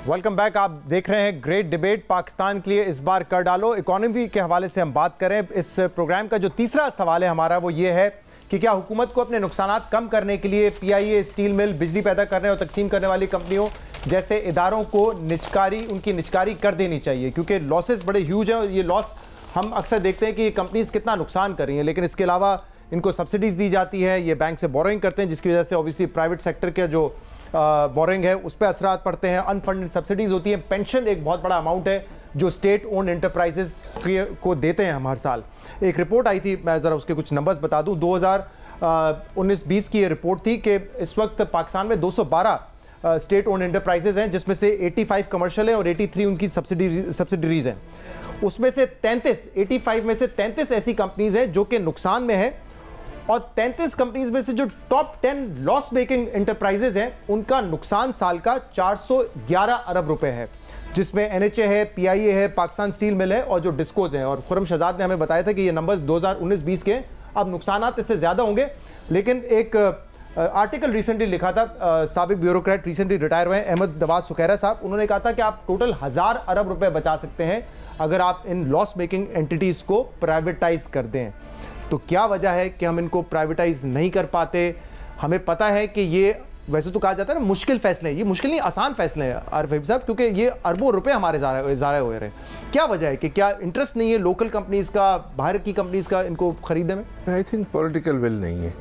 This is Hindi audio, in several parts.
Welcome back. आप देख रहे हैं ग्रेट डिबेट, पाकिस्तान के लिए इस बार कर डालो। इकोनॉमी के हवाले से हम बात करें। इस प्रोग्राम का जो तीसरा सवाल है हमारा वो ये है कि क्या हुकूमत को अपने नुकसानात कम करने के लिए पीआईए, स्टील मिल, बिजली पैदा करने और तकसीम करने वाली कंपनियों जैसे इदारों को उनकी निचकारी कर देनी चाहिए, क्योंकि लॉसेस बड़े ह्यूज हैं और ये लॉस हम अक्सर देखते हैं कि ये कंपनीज कितना नुकसान कर रही हैं, लेकिन इसके अलावा इनको सब्सिडीज़ दी जाती है, ये बैंक से बोरोइंग करते हैं, जिसकी वजह से ऑब्वियसली प्राइवेट सेक्टर के जो बोरिंग है उस पर असरात पड़ते हैं। अनफंडेड सब्सिडीज होती हैं। पेंशन एक बहुत बड़ा अमाउंट है जो स्टेट ओन्ड एंटरप्राइजेस को देते हैं हम हर साल। एक रिपोर्ट आई थी, मैं ज़रा उसके कुछ नंबर्स बता दूं। 2019-20 की ये रिपोर्ट थी कि इस वक्त पाकिस्तान में 212 स्टेट ओन्ड एंटरप्राइजेज हैं, जिसमें से 85 कमर्शियल है और 83 उनकी सब्सिडरीज हैं। उसमें से 85 में से 33 ऐसी कंपनीज हैं जो कि नुकसान में है, और 33 कंपनीज में से जो टॉप 10 लॉस मेकिंग एंटरप्राइजेज हैं उनका नुकसान साल का 411 अरब रुपए है, जिसमें एनएचए है, पीआईए है, पाकिस्तान स्टील मिल है और जो डिस्कोज हैं। और खुरम शहजाद ने हमें बताया था कि ये नंबर्स 2019-20 के, अब नुकसानात इससे ज़्यादा होंगे। लेकिन एक आर्टिकल रिसेंटली लिखा था, साबिक ब्यूरोक्रेट रिसेंटली रिटायर हुए अहमद नवाज सुखैरा साहब, उन्होंने कहा था कि आप टोटल 1000 अरब रुपए बचा सकते हैं अगर आप इन लॉस मेकिंग एंटिटीज़ को प्राइवेटाइज कर दें। तो क्या वजह है कि हम इनको प्राइवेटाइज नहीं कर पाते? हमें पता है कि ये वैसे तो कहा जाता है ना मुश्किल फैसले हैं, ये मुश्किल नहीं आसान फैसले हैं आरिफ साहब, क्योंकि ये अरबों रुपए हमारे ज़ाया हुए रहे। क्या वजह है कि क्या इंटरेस्ट नहीं है लोकल कंपनीज का, बाहर की कंपनीज का इनको खरीदने में? आई थिंक पॉलिटिकल विल नहीं है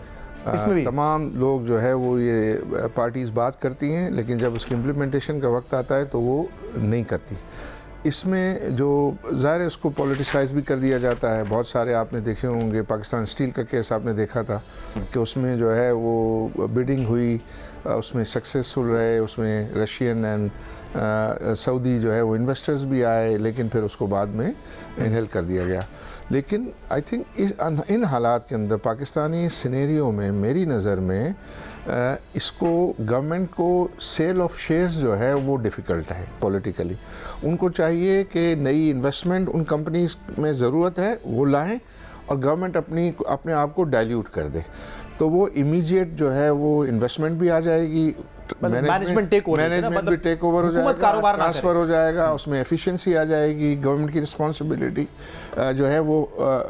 इसमें भी। तमाम लोग जो है वो ये पार्टीज बात करती हैं, लेकिन जब उसकी इम्प्लीमेंटेशन का वक्त आता है तो वो नहीं करती। इसमें जो ज़ाहिर है उसको पॉलिटिसाइज भी कर दिया जाता है। बहुत सारे आपने देखे होंगे, पाकिस्तान स्टील का केस आपने देखा था कि उसमें जो है वो बिडिंग हुई, उसमें सक्सेसफुल रहे, उसमें रशियन एंड सऊदी जो है वो इन्वेस्टर्स भी आए, लेकिन फिर उसको बाद में इनहेल कर दिया गया। लेकिन आई थिंक इन हालात के अंदर पाकिस्तानी सिनेरियो में मेरी नज़र में इसको गवर्नमेंट को सेल ऑफ शेयर्स जो है वो डिफ़िकल्ट है पॉलिटिकली। उनको चाहिए कि नई इन्वेस्टमेंट उन कंपनीज में ज़रूरत है वो लाएं और गवर्नमेंट अपने आप को डाइल्यूट कर दे, तो वो इमीडिएट जो है वो इन्वेस्टमेंट भी आ जाएगी, मैनेजमेंट भी टेक ओवर हो जाएगा, ट्रांसफ़र हो जाएगा, उसमें एफिशिएंसी आ जाएगी, गवर्नमेंट की रिस्पॉन्सिबिलिटी जो है वो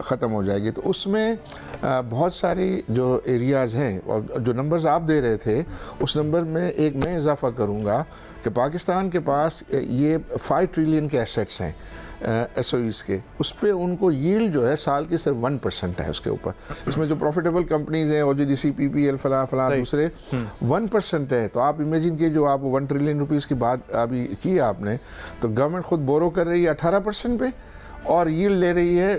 ख़त्म हो जाएगी। तो उसमें बहुत सारी जो एरियाज़ हैं और जो नंबर्स आप दे रहे थे उस नंबर में एक मैं इजाफा करूँगा कि पाकिस्तान के पास ये 5 ट्रिलियन के एसेट्स हैं एसओईज के, उस पर उनको यील्ड जो है साल की सिर्फ 1% है उसके ऊपर। इसमें जो प्रॉफिटेबल कंपनीज हैं ओजीडीसी, पीपीएल, फला दूसरे 1% है। तो आप इमेजिन कीजिए, जो आप 1 ट्रिलियन रुपीज़ की बात अभी की आपने, तो गवर्नमेंट खुद बोरो कर रही है 18% पे और यील्ड ले रही है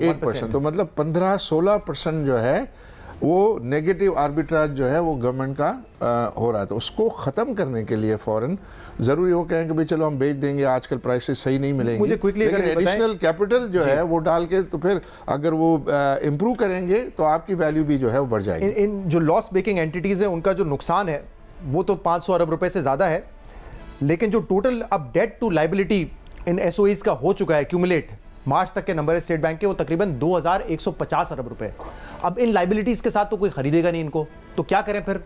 1%, तो मतलब 15-16% जो है वो नेगेटिव आर्बिट्राज जो है वो गवर्नमेंट का हो रहा है। तो उसको ख़त्म करने के लिए फ़ौरन ज़रूरी हो कहें कि भाई चलो हम बेच देंगे, आजकल प्राइसेस सही नहीं मिलेंगे, मुझे क्विकली लेकिन एडिशनल कैपिटल जो है वो डाल के तो फिर अगर वो इम्प्रूव करेंगे तो आपकी वैल्यू भी जो है वो बढ़ जाएगी। इन जो लॉस मेकिंग एंटिटीज़ हैं उनका जो नुकसान है वो तो 500 अरब रुपए से ज़्यादा है, लेकिन जो टोटल अब डेट टू लाइबिलिटी इन एसओईज का हो चुका है क्यूमुलेट, मार्च तक के नंबर है स्टेट बैंक के, वो तकरीबन 2150 अरब रुपए। अब इन लाइबिलिटीज़ के साथ तो कोई खरीदेगा नहीं इनको, तो क्या करें फिर?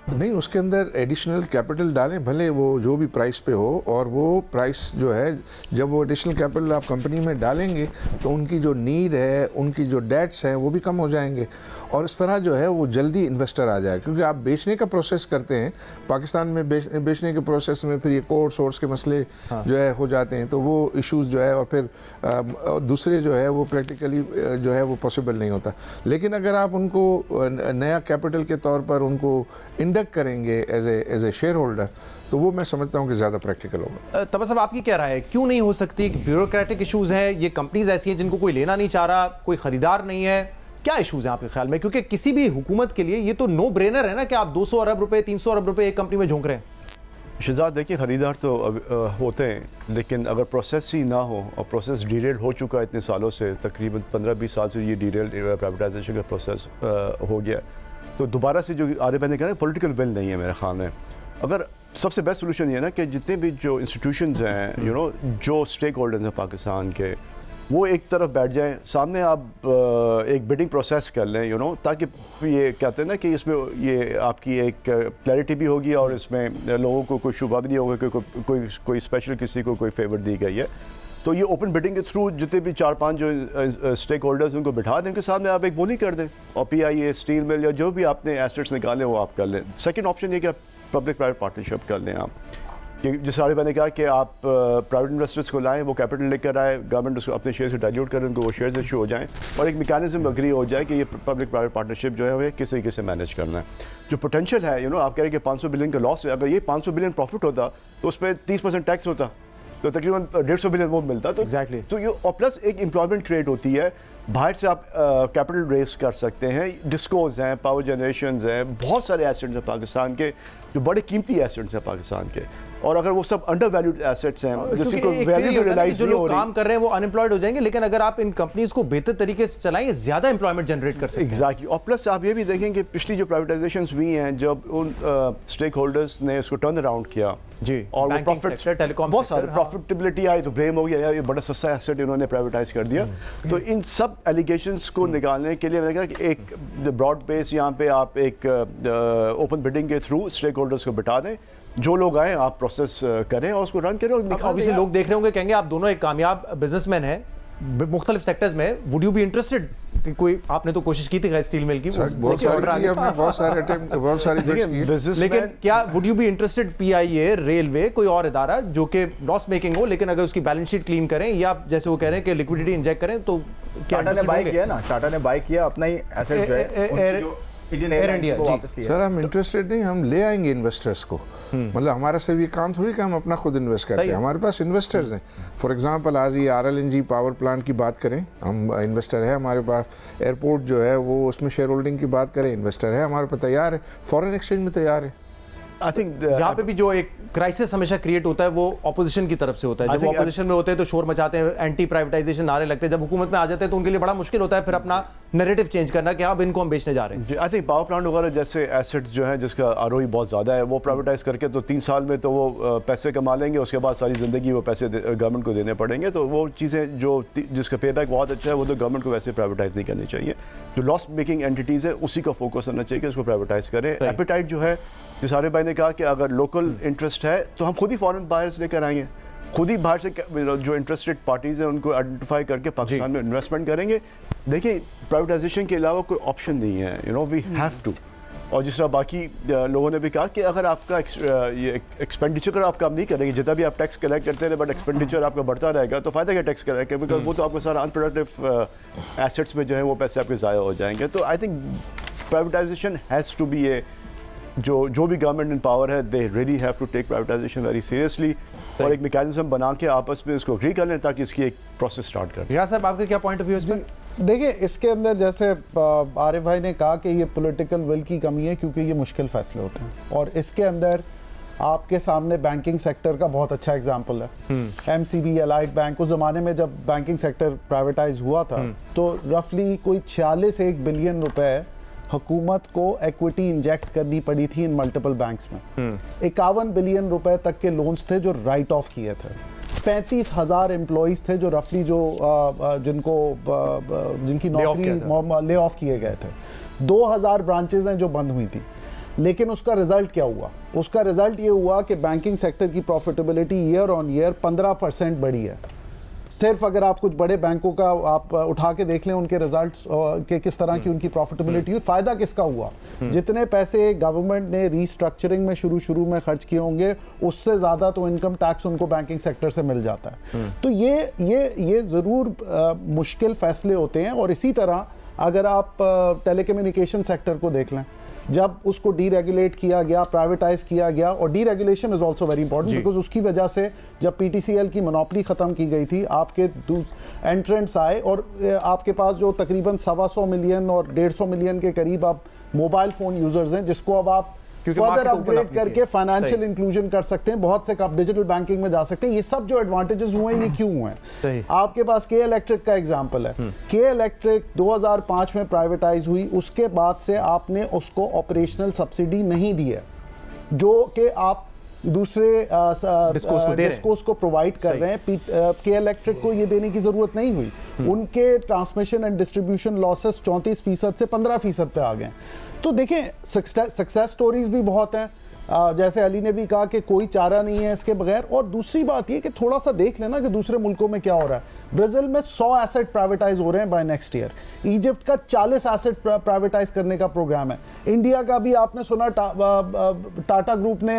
नहीं, उसके अंदर एडिशनल कैपिटल डालें, भले वो जो भी प्राइस पे हो, और वो प्राइस जो है जब वो एडिशनल कैपिटल आप कंपनी में डालेंगे तो उनकी जो नीड है, उनकी जो डेट्स हैं वो भी कम हो जाएंगे, और इस तरह जो है वो जल्दी इन्वेस्टर आ जाए। क्योंकि आप बेचने का प्रोसेस करते हैं पाकिस्तान में, बेचने के प्रोसेस में फिर ये कोर्ट सोर्स के मसले जो है हो जाते हैं, तो वो इश्यूज़ जो है और फिर दूसरे जो है वो प्रैक्टिकली जो है वो पॉसिबल नहीं होता। लेकिन अगर आप उनको नया कैपिटल के तौर पर उनको इंडक्ट करेंगे एज ए शेयर होल्डर, तो वो मैं समझता हूँ कि ज़्यादा प्रैक्टिकल होगा। तबस्सुम, आपकी क्या राय है, क्यों नहीं हो सकती? ब्यूरोक्रेटिक इशूज़ हैं, ये कंपनीज ऐसी हैं जिनको कोई लेना नहीं चाह रहा, कोई ख़रीदार नहीं है, क्या इशूज़ हैं आपके ख्याल में? क्योंकि किसी भी हुकूमत के लिए ये तो नो ब्रेनर है ना कि आप 200 अरब रुपए, 300 अरब रुपए एक कंपनी में झोंक रहे हैं। शहजाद, देखिए खरीदार तो होते हैं, लेकिन अगर प्रोसेस ही ना हो, और प्रोसेस डिरेल हो चुका है इतने सालों से, तकरीबन 15-20 साल से ये डिरेल प्राइवेटाइजेशन का प्रोसेस हो गया, तो दोबारा से जो आगे मैंने कहा पॉलिटिकल विल नहीं है मेरे ख्याल में। अगर सबसे बेस्ट सोल्यूशन ये है ना कि जितने भी जो इंस्टीट्यूशंस हैं, जो स्टेक होल्डर्स हैं पाकिस्तान के, वो एक तरफ बैठ जाएं, सामने आप एक बिडिंग प्रोसेस कर लें, ताकि ये कहते हैं ना कि इसमें ये आपकी एक क्लैरिटी भी होगी और इसमें लोगों को कोई शुबा भी नहीं होगा कि कोई स्पेशल किसी को कोई फेवर दी गई है। तो ये ओपन बिडिंग के थ्रू जितने भी 4-5 जो स्टेक होल्डर्स उनको बिठा दें, उनके सामने आप एक बोली कर दें और PIA, स्टील मिल या जो भी आपने एसेट्स निकाले वो आप कर लें। सेकेंड ऑप्शन ये कि आप पब्लिक प्राइवेट पार्टनरशिप कर लें आप, कि जिस सारे मैंने कहा कि आप प्राइवेट इन्वेस्टर्स को लाएं, वो कैपिटल लेकर आए, गवर्नमेंट उसको अपने शेयर से डाइल्यूट करें, उनको वो शेयर्स इशू हो जाएं और एक मैकेनिज्म अग्री हो जाए कि ये पब्लिक प्राइवेट पार्टनरशिप जो है हमें किस तरीके से मैनेज करना है। जो पोटेंशियल है आप कह रहे हैं कि 500 बिलियन का लॉस है, अगर ये 500 बिलियन प्रॉफिट होता तो उस पर 30% टैक्स होता तो तकरीबन 150 बिलियन वो मिलता। तो exactly. तो ये और प्लस एक एम्प्लॉयमेंट क्रिएट होती है, बाहर से आप कैपिटल रेस कर सकते हैं, डिस्कोज हैं, पावर जनरेशन हैं, बहुत सारे एसेट्स हैं पाकिस्तान के जो बड़े कीमती एसेट्स हैं पाकिस्तान के, और अगर वो सब अंडर वैल्यूड एसेट्स हैं जिसकी कोई वैल्यू रियलाइज नहीं हो रही, काम कर रहे हैं वो अनएम्प्लॉयड हो जाएंगे, लेकिन अगर आप इन कंपनीज को बेहतर तरीके से चलाएंगे ज्यादा एम्प्लॉयमेंट जनरेट कर सकते हैं। एग्जैक्टली। और प्लस आप ये भी देखें कि पिछली जो प्राइवेटाइजेशन हुई हैं, जब उन स्टेक होल्डर्स ने उसको टर्न अराउंड किया जी, और वो प्रॉफिट टेलीकॉम बहुत सारे प्रॉफिटेबिलिटी आई तो ब्लेम हो गया यार ये बड़ा सस्ता एसेट इन्होंने प्राइवेटाइज कर दिया। तो इन सब एलिगेशंस को निकालने के लिए मैंने कहा कि एक ब्रॉड बेस यहाँ पे आप एक ओपन बिडिंग के थ्रू स्टेक होल्डर्स को बिठा दें, जो लोग आए आप प्रोसेस करें और उसको रन करें और निकाल दें। लोग देख रहे होंगे, कहेंगे आप दोनों एक कामयाब बिजनेसमैन हैं मुख्तलिफ सेक्टर्स में, वुड यू बी इंटरेस्टेड? कोई आपने तो कोशिश की थी स्टील मिल की, बहुत सारी लेकिन क्या would you be interested PIA, railway, कोई और इदारा जो कि लॉस मेकिंग हो लेकिन अगर उसकी बैलेंस शीट क्लीन करें या जैसे वो कह रहे हैं कि लिक्विडिटी इंजेक्ट करें, तो टाटा ने बाय किया ना, टाटा ने बाय किया अपना ही एसेट जो है एयर इंडिया को वापस लिया। सर हम इंटरेस्टेड नहीं, हम ले आएंगे इन्वेस्टर्स को, मतलब हमारा सिर्फ ये काम थोड़ी कि हम अपना खुद इन्वेस्ट करते हैं, हमारे पास इन्वेस्टर्स हैं। फॉर एग्जांपल आज ये RLNG पावर प्लांट की बात करें, हम इन्वेस्टर है हमारे पास, एयरपोर्ट जो है वो उसमें शेयर होल्डिंग की बात करें, इन्वेस्टर है हमारे पास, तैयार है, फॉरेन एक्सचेंज में तैयार है। आई थिंक यहाँ पे भी जो एक क्राइसिस हमेशा क्रिएट होता है वो ऑपोजिशन की तरफ से होता है। जब ऑपोजिशन में होते हैं तो शोर मचाते हैं, एंटी प्राइवेटाइजेशन नारे लगते हैं, जब हुकूमत में आ जाते हैं तो उनके लिए बड़ा मुश्किल होता है फिर अपना नैरेटिव चेंज करना कि अब इनको हम बेचने जा रहे हैं। आई थिंक पावर प्लांट वगैरह जैसे एसेट्स जो है जिसका ROE बहुत ज़्यादा है, वो प्राइवेटाइज करके तो 3 साल में तो वो पैसे कमा लेंगे, उसके बाद सारी ज़िंदगी वो पैसे गवर्नमेंट को देने पड़ेंगे। तो वो चीज़ें जो जिसका पे बैक बहुत अच्छा है वो तो गवर्नमेंट को वैसे प्राइवेटाइज नहीं करनी चाहिए। जो लॉस मेकिंग एंटिटीज़ है उसी का फोकस होना चाहिए कि उसको प्राइवेटाइज करें। एपेटाइट जो है, जिसारे भाई ने कहा कि अगर लोकल इंटरेस्ट है तो हम खुद ही फॉरेन बायर्स लेकर आएंगे, खुद ही बाहर से जो इंटरेस्टेड पार्टीज हैं उनको आइडेंटिफाई करके पाकिस्तान में इन्वेस्टमेंट करेंगे। देखिए प्राइवेटाइजेशन के अलावा कोई ऑप्शन नहीं है, वी हैव टू। और जिस तरह बाकी लोगों ने भी कहा कि अगर आपका ये एक्सपेंडिचर का आप काम नहीं करेंगे, जितना भी आप टैक्स कलेक्ट करते हैं बट एक्सपेंडिचर आपका बढ़ता रहेगा तो फ़ायदा क्या टैक्स कलेक्ट करके, बिकॉज वो तो आपको सारा अनप्रोडक्टिव एसेट्स में जो है वो पैसे आपके ज़ाया हो जाएंगे। तो I think privatisation has to be a जो भी गवर्नमेंट इन पावर है, they really have to take privatisation very seriously और एक मैकेनिज्म बना के आपस में इसको एग्री कर लें ताकि इसकी एक प्रोसेस स्टार्ट करें। रियाज साहब आपके क्या पॉइंट ऑफ व्यू है? देखिए इसके अंदर जैसे आरिफ भाई ने कहा कि ये पॉलिटिकल विल की कमी है क्योंकि ये मुश्किल फैसले होते हैं, और इसके अंदर आपके सामने बैंकिंग सेक्टर का बहुत अच्छा एग्जांपल है। MCB, अलाइड बैंक, उस ज़माने में जब बैंकिंग सेक्टर प्राइवेटाइज हुआ था तो रफली कोई 46 बिलियन रुपए हुकूमत को एक्विटी इंजेक्ट करनी पड़ी थी इन मल्टीपल बैंक्स में। 51 बिलियन रुपए तक के लोन्स थे जो राइट ऑफ किए थे। 35,000 एम्प्लॉइज थे जो रफली जिनकी नौकरी ले ऑफ किए गए थे। 2,000 ब्रांचेज हैं जो बंद हुई थी। लेकिन उसका रिजल्ट क्या हुआ? उसका रिजल्ट ये हुआ कि बैंकिंग सेक्टर की प्रॉफिटेबिलिटी ईयर ऑन ईयर 15% बढ़ी है। सिर्फ अगर आप कुछ बड़े बैंकों का आप उठा के देख लें उनके रिजल्ट्स के किस तरह की उनकी प्रॉफिटेबिलिटी हुई, फायदा किसका हुआ? जितने पैसे गवर्नमेंट ने रीस्ट्रक्चरिंग में शुरू में खर्च किए होंगे उससे ज्यादा तो इनकम टैक्स उनको बैंकिंग सेक्टर से मिल जाता है। तो ये जरूर मुश्किल फैसले होते हैं। और इसी तरह अगर आप टेलीकम्युनिकेशन सेक्टर को देख लें, जब उसको डीरेगुलेट किया गया, प्राइवेटाइज किया गया, और deregulation is also very important because उसकी वजह से जब PTCL की मोनोपोली खत्म की गई थी, आपके एंट्रेंट्स आए और आपके पास जो तकरीबन 125 मिलियन और 150 मिलियन के करीब आप मोबाइल फोन यूजर्स हैं जिसको अब आप फर्दर अपग्रेड करके फाइनेंशियल इंक्लूजन कर सकते हैं। बहुत से आप डिजिटल बैंकिंग में जा सकते हैं। ये सब जो एडवांटेजेस हुए हैं ये क्यों हुए हैं? आपके पास के इलेक्ट्रिक का एग्जांपल है। के इलेक्ट्रिक 2005 में प्राइवेटाइज हुई, उसके बाद से आपने उसको ऑपरेशनल सब्सिडी नहीं दी है, जो कि आप दूसरे डिस्कोस को प्रोवाइड कर रहे हैं। के इलेक्ट्रिक को ये देने की जरूरत नहीं हुई। उनके ट्रांसमिशन एंड डिस्ट्रीब्यूशन लॉसेस 34% से 15% पे आ गए। तो देखें सक्सेस स्टोरीज भी बहुत हैं, जैसे अली ने भी कहा कि कोई चारा नहीं है इसके बगैर। और दूसरी बात ये कि थोड़ा सा देख लेना कि दूसरे मुल्कों में क्या हो रहा है। ब्राजील में 100 एसेट प्राइवेटाइज हो रहे हैं बाय नेक्स्ट ईयर। इजिप्ट का 40 एसेट प्राइवेटाइज करने का प्रोग्राम है। इंडिया का भी आपने सुना टाटा ग्रुप ने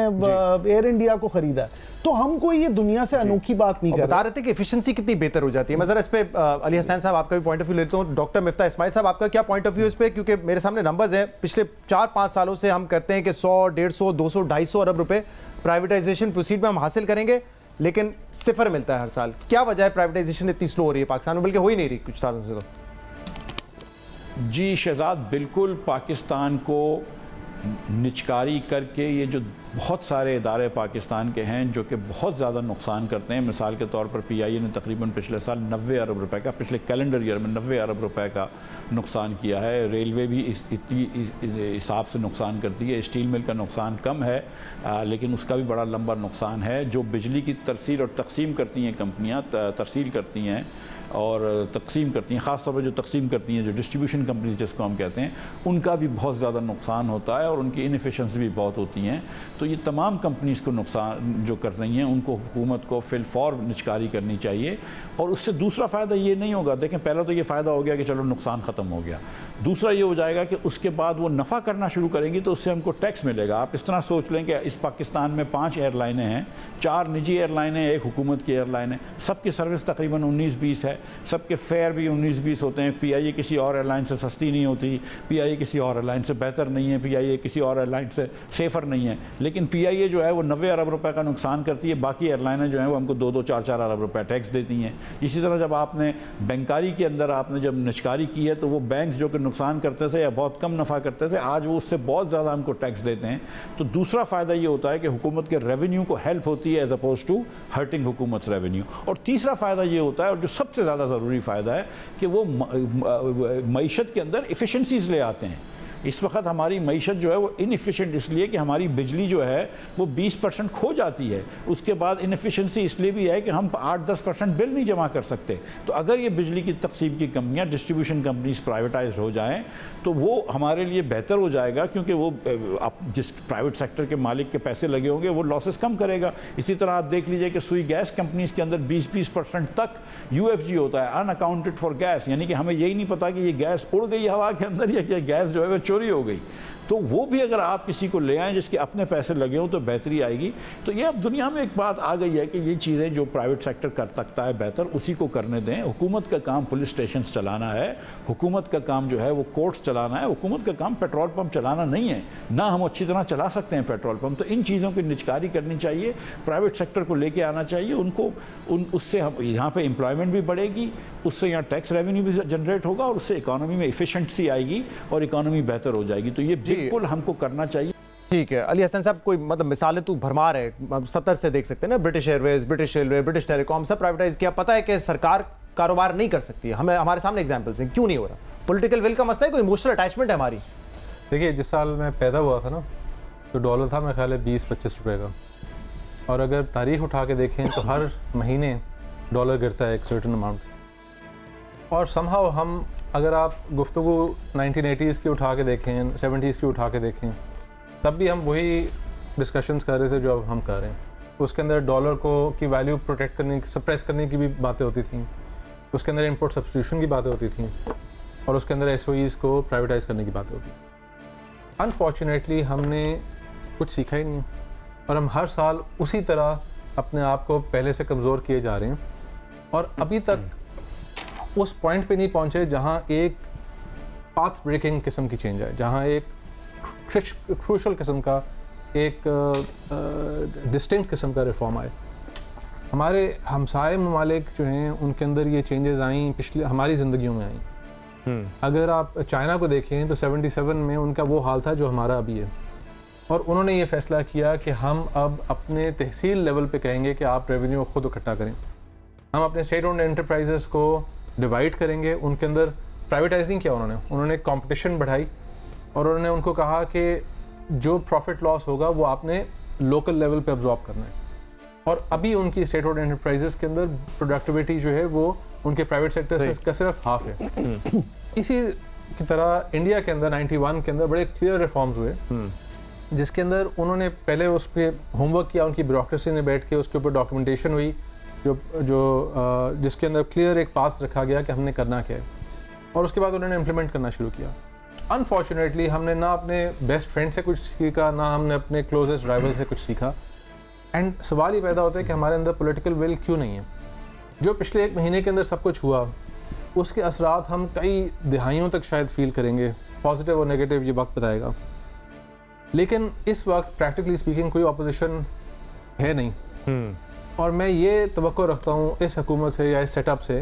एयर इंडिया को खरीदा है। तो हम कोई ये दुनिया से अनोखी बात नहीं कर बता रहे थे कि एफिशिएंसी कितनी बेहतर हो जाती है। मैं जरा इस पे अली हसनैन साहब आपका भी पॉइंट ऑफ व्यू लेता हूँ। डॉक्टर मिफ्ता इस्माइल साहब, आपका क्या पॉइंट ऑफ व्यू इस पे? क्योंकि मेरे सामने नंबर्स हैं, पिछले 4-5 सालों से हम करते हैं कि 100, 150, 200, 250 अरब रुपए प्राइवेटाइजेशन प्रोसीड में हम हासिल करेंगे, लेकिन सिफर मिलता है हर साल। क्या वजह है प्राइवेटाइजेशन इतनी स्लो हो रही है पाकिस्तान में, बल्कि हो ही नहीं रही कुछ सालों से? तो जी शहजाद, बिल्कुल पाकिस्तान को निचकारी करके ये जो बहुत सारे इदारे पाकिस्तान के हैं जो कि बहुत ज़्यादा नुकसान करते हैं। मिसाल के तौर पर PIA ने तकरीबन पिछले साल 90 अरब रुपए का, पिछले कैलेंडर ईयर में 90 अरब रुपए का नुकसान किया है। रेलवे भी इतनी हिसाब से नुकसान करती है। स्टील मिल का नुकसान कम है, लेकिन उसका भी बड़ा लंबा नुकसान है। जो बिजली की तरसील और तकसीम करती हैं कंपनियाँ, तरसील करती हैं और तकसीम करती हैं, ख़ास तौर पर जो तकसीम करती हैं, जो डिस्ट्रीब्यूशन कंपनीज जिसको हम कहते हैं, उनका भी बहुत ज़्यादा नुकसान होता है और उनकी इनएफिशिएंसी भी बहुत होती हैं। तो ये तमाम कंपनीज को नुकसान जो कर रही हैं, उनको हुकूमत को फिलफौर निचकारी करनी चाहिए। और उससे दूसरा फ़ायदा ये नहीं होगा, देखें पहला तो ये फ़ायदा हो गया कि चलो नुकसान ख़त्म हो गया। दूसरा ये हो जाएगा कि उसके बाद वो नफ़ा करना शुरू करेंगी तो उससे हमको टैक्स मिलेगा। आप इस तरह सोच लें कि इस पाकिस्तान में 5 एयरलाइनें हैं, 4 निजी एयरलाइनें, 1 हुकूमत की एयरलाइन है। सबकी सर्विस तकरीबन 19-20 है, सबके फेयर भी 19-20 होते हैं। PIA किसी और एयरलाइन से सस्ती नहीं होती, PIA किसी और एयरलाइन से बेहतर नहीं है, PIA किसी और एयरलाइन से सेफ़र नहीं है। लेकिन PIA जो है वो 90 अरब रुपए का नुकसान करती है, बाकी एयरलाइनें जो हैं वो हमको 2-2, 4-4 अरब रुपए टैक्स देती हैं। इसी तरह जब आपने बैंकारी के अंदर आपने जब निचकारी की है तो वो बैंक्स जो कि नुकसान करते थे या बहुत कम नफ़ा करते थे, आज वो उससे बहुत ज़्यादा हमको टैक्स देते हैं। तो दूसरा फ़ायदा ये होता है कि हुकूमत के रेवेन्यू को हेल्प होती है एज अपोज टू हर्टिंग हुकूमत रेवेन्यू। और तीसरा फ़ायदा ये होता है, और जो सबसे ज़्यादा ज़रूरी फ़ायदा है, कि वो मईशत के अंदर एफिशिएंसीज़ ले आते हैं। इस वक्त हमारी मईशत जो है वो इनएफिशिएंट इसलिए कि हमारी बिजली जो है वो 20% खो जाती है। उसके बाद इनएफिशिएंसी इसलिए भी है कि हम 8-10% बिल नहीं जमा कर सकते। तो अगर ये बिजली की तकसीम की कंपनियां, डिस्ट्रीब्यूशन कंपनीज प्राइवेटाइज हो जाएं तो वो हमारे लिए बेहतर हो जाएगा, क्योंकि वो जिस प्राइवेट सेक्टर के मालिक के पैसे लगे होंगे वो लॉसेस कम करेगा। इसी तरह आप देख लीजिए कि सुई गैस कंपनीज के अंदर 20% तक UFG होता है, अनअकाउंटेड फॉर गैस, यानी कि हमें यही नहीं पता कि ये गैस उड़ गई हवा के अंदर या गैस जो है वो चोरी हो गई। तो वो भी अगर आप किसी को ले आएँ जिसके अपने पैसे लगे हों तो बेहतरी आएगी। तो ये अब दुनिया में एक बात आ गई है कि ये चीज़ें जो प्राइवेट सेक्टर कर सकता है बेहतर, उसी को करने दें। हुकूमत का काम पुलिस स्टेशन चलाना है, हुकूमत का काम जो है वो कोर्ट्स चलाना है, हुकूमत का काम पेट्रोल पंप चलाना नहीं है। ना हम अच्छी तरह चला सकते हैं पेट्रोल पंप। तो इन चीज़ों की निचकारी करनी चाहिए, प्राइवेट सेक्टर को लेके आना चाहिए उनको। उससे हम यहाँ पर एम्प्लॉयमेंट भी बढ़ेगी, उससे यहाँ टैक्स रेवेन्यू भी जनरेट होगा और उससे इकॉनमी में एफिशिएंसी आएगी और इकॉनमी बेहतर हो जाएगी। तो ये बिल्कुल हमको करना चाहिए। ठीक है अली हसन साहब, कोई मतलब मिसालें तो भरमार है, 70 से देख सकते हैं ना, British Airways, British railway, British telecom सब प्राइवेटाइज किया। पता है कि सरकार कारोबार नहीं कर सकती है, हमें हमारे सामने एग्जांपल्स हैं, क्यों नहीं हो रहा? पॉलिटिकल विल का मसला है, कोई इमोशनल अटैचमेंट है हमारी? देखिए जिस साल मैं पैदा हुआ था ना, तो डॉलर था मेरे ख्याल है 20-25 रुपए का, और अगर तारीख उठा के देखें तो हर महीने डॉलर गिरता है एक सर्टेन अमाउंट। और समहाउ हम, अगर आप गुफ्तगू 1980s की उठा के देखें, 70s की उठा के देखें, तब भी हम वही डिस्कशंस कर रहे थे जो अब हम कर रहे हैं। उसके अंदर डॉलर को की वैल्यू प्रोटेक्ट करने, सप्रेस करने की भी बातें होती थी, उसके अंदर इंपोर्ट सब्स्टिट्यूशन की बातें होती थी, और उसके अंदर SOEs को प्राइवेटाइज करने की बातें होती थी। अनफॉर्चुनेटली हमने कुछ सीखा ही नहीं है, और हम हर साल उसी तरह अपने आप को पहले से कमज़ोर किए जा रहे हैं, और अभी तक उस पॉइंट पे नहीं पहुंचे जहां एक पाथ ब्रेकिंग किस्म की चेंज है, जहां एक क्रूशल किस्म का, एक डिस्टिंक्ट किस्म का रिफॉर्म आए। हमारे हमसाए ममालिक जो हैं उनके अंदर ये चेंजेस आई, पिछले हमारी ज़िंदगियों में आई। अगर आप चाइना को देखें तो 77 में उनका वो हाल था जो हमारा अभी है, और उन्होंने ये फ़ैसला किया कि हम अब अपने तहसील लेवल पे कहेंगे कि आप रेवेन्यू खुद इकट्ठा करें। हम अपने स्टेट ओन्ड एंटरप्राइजेस को डिवाइड करेंगे, उनके अंदर प्राइवेटाइजिंग किया उन्होंने कंपटीशन बढ़ाई, और उन्होंने उनको कहा कि जो प्रॉफिट लॉस होगा वो आपने लोकल लेवल पे अब्जॉर्ब करना है। और अभी उनकी स्टेट होल्ड एंटरप्राइजेस के अंदर प्रोडक्टिविटी जो है वो उनके प्राइवेट सेक्टर से का सिर्फ हाफ है। इसी की तरह इंडिया के अंदर 91 के अंदर बड़े क्लियर रिफॉर्म्स हुए जिसके अंदर उन्होंने पहले उस पर होमवर्क किया, उनकी ब्यूरोक्रेसी ने बैठ के उसके ऊपर डॉक्यूमेंटेशन हुई जिसके अंदर क्लियर एक पाथ रखा गया कि हमने करना क्या है, और उसके बाद उन्होंने इम्प्लीमेंट करना शुरू किया। अनफॉर्चुनेटली हमने ना अपने बेस्ट फ्रेंड से कुछ सीखा, ना हमने अपने क्लोजेस्ट राइवल से कुछ सीखा। एंड सवाल ये पैदा होता है कि हमारे अंदर पॉलिटिकल विल क्यों नहीं है। जो पिछले 1 महीने के अंदर सब कुछ हुआ उसके असरात हम कई दिहाइयों तक शायद फील करेंगे, पॉजिटिव और नेगेटिव ये वक्त बताएगा। लेकिन इस वक्त प्रैक्टिकली स्पीकिंग कोई ऑपोजिशन है नहीं, और मैं ये तवक्को रखता हूँ इस हुकूमत से या इस सेटअप से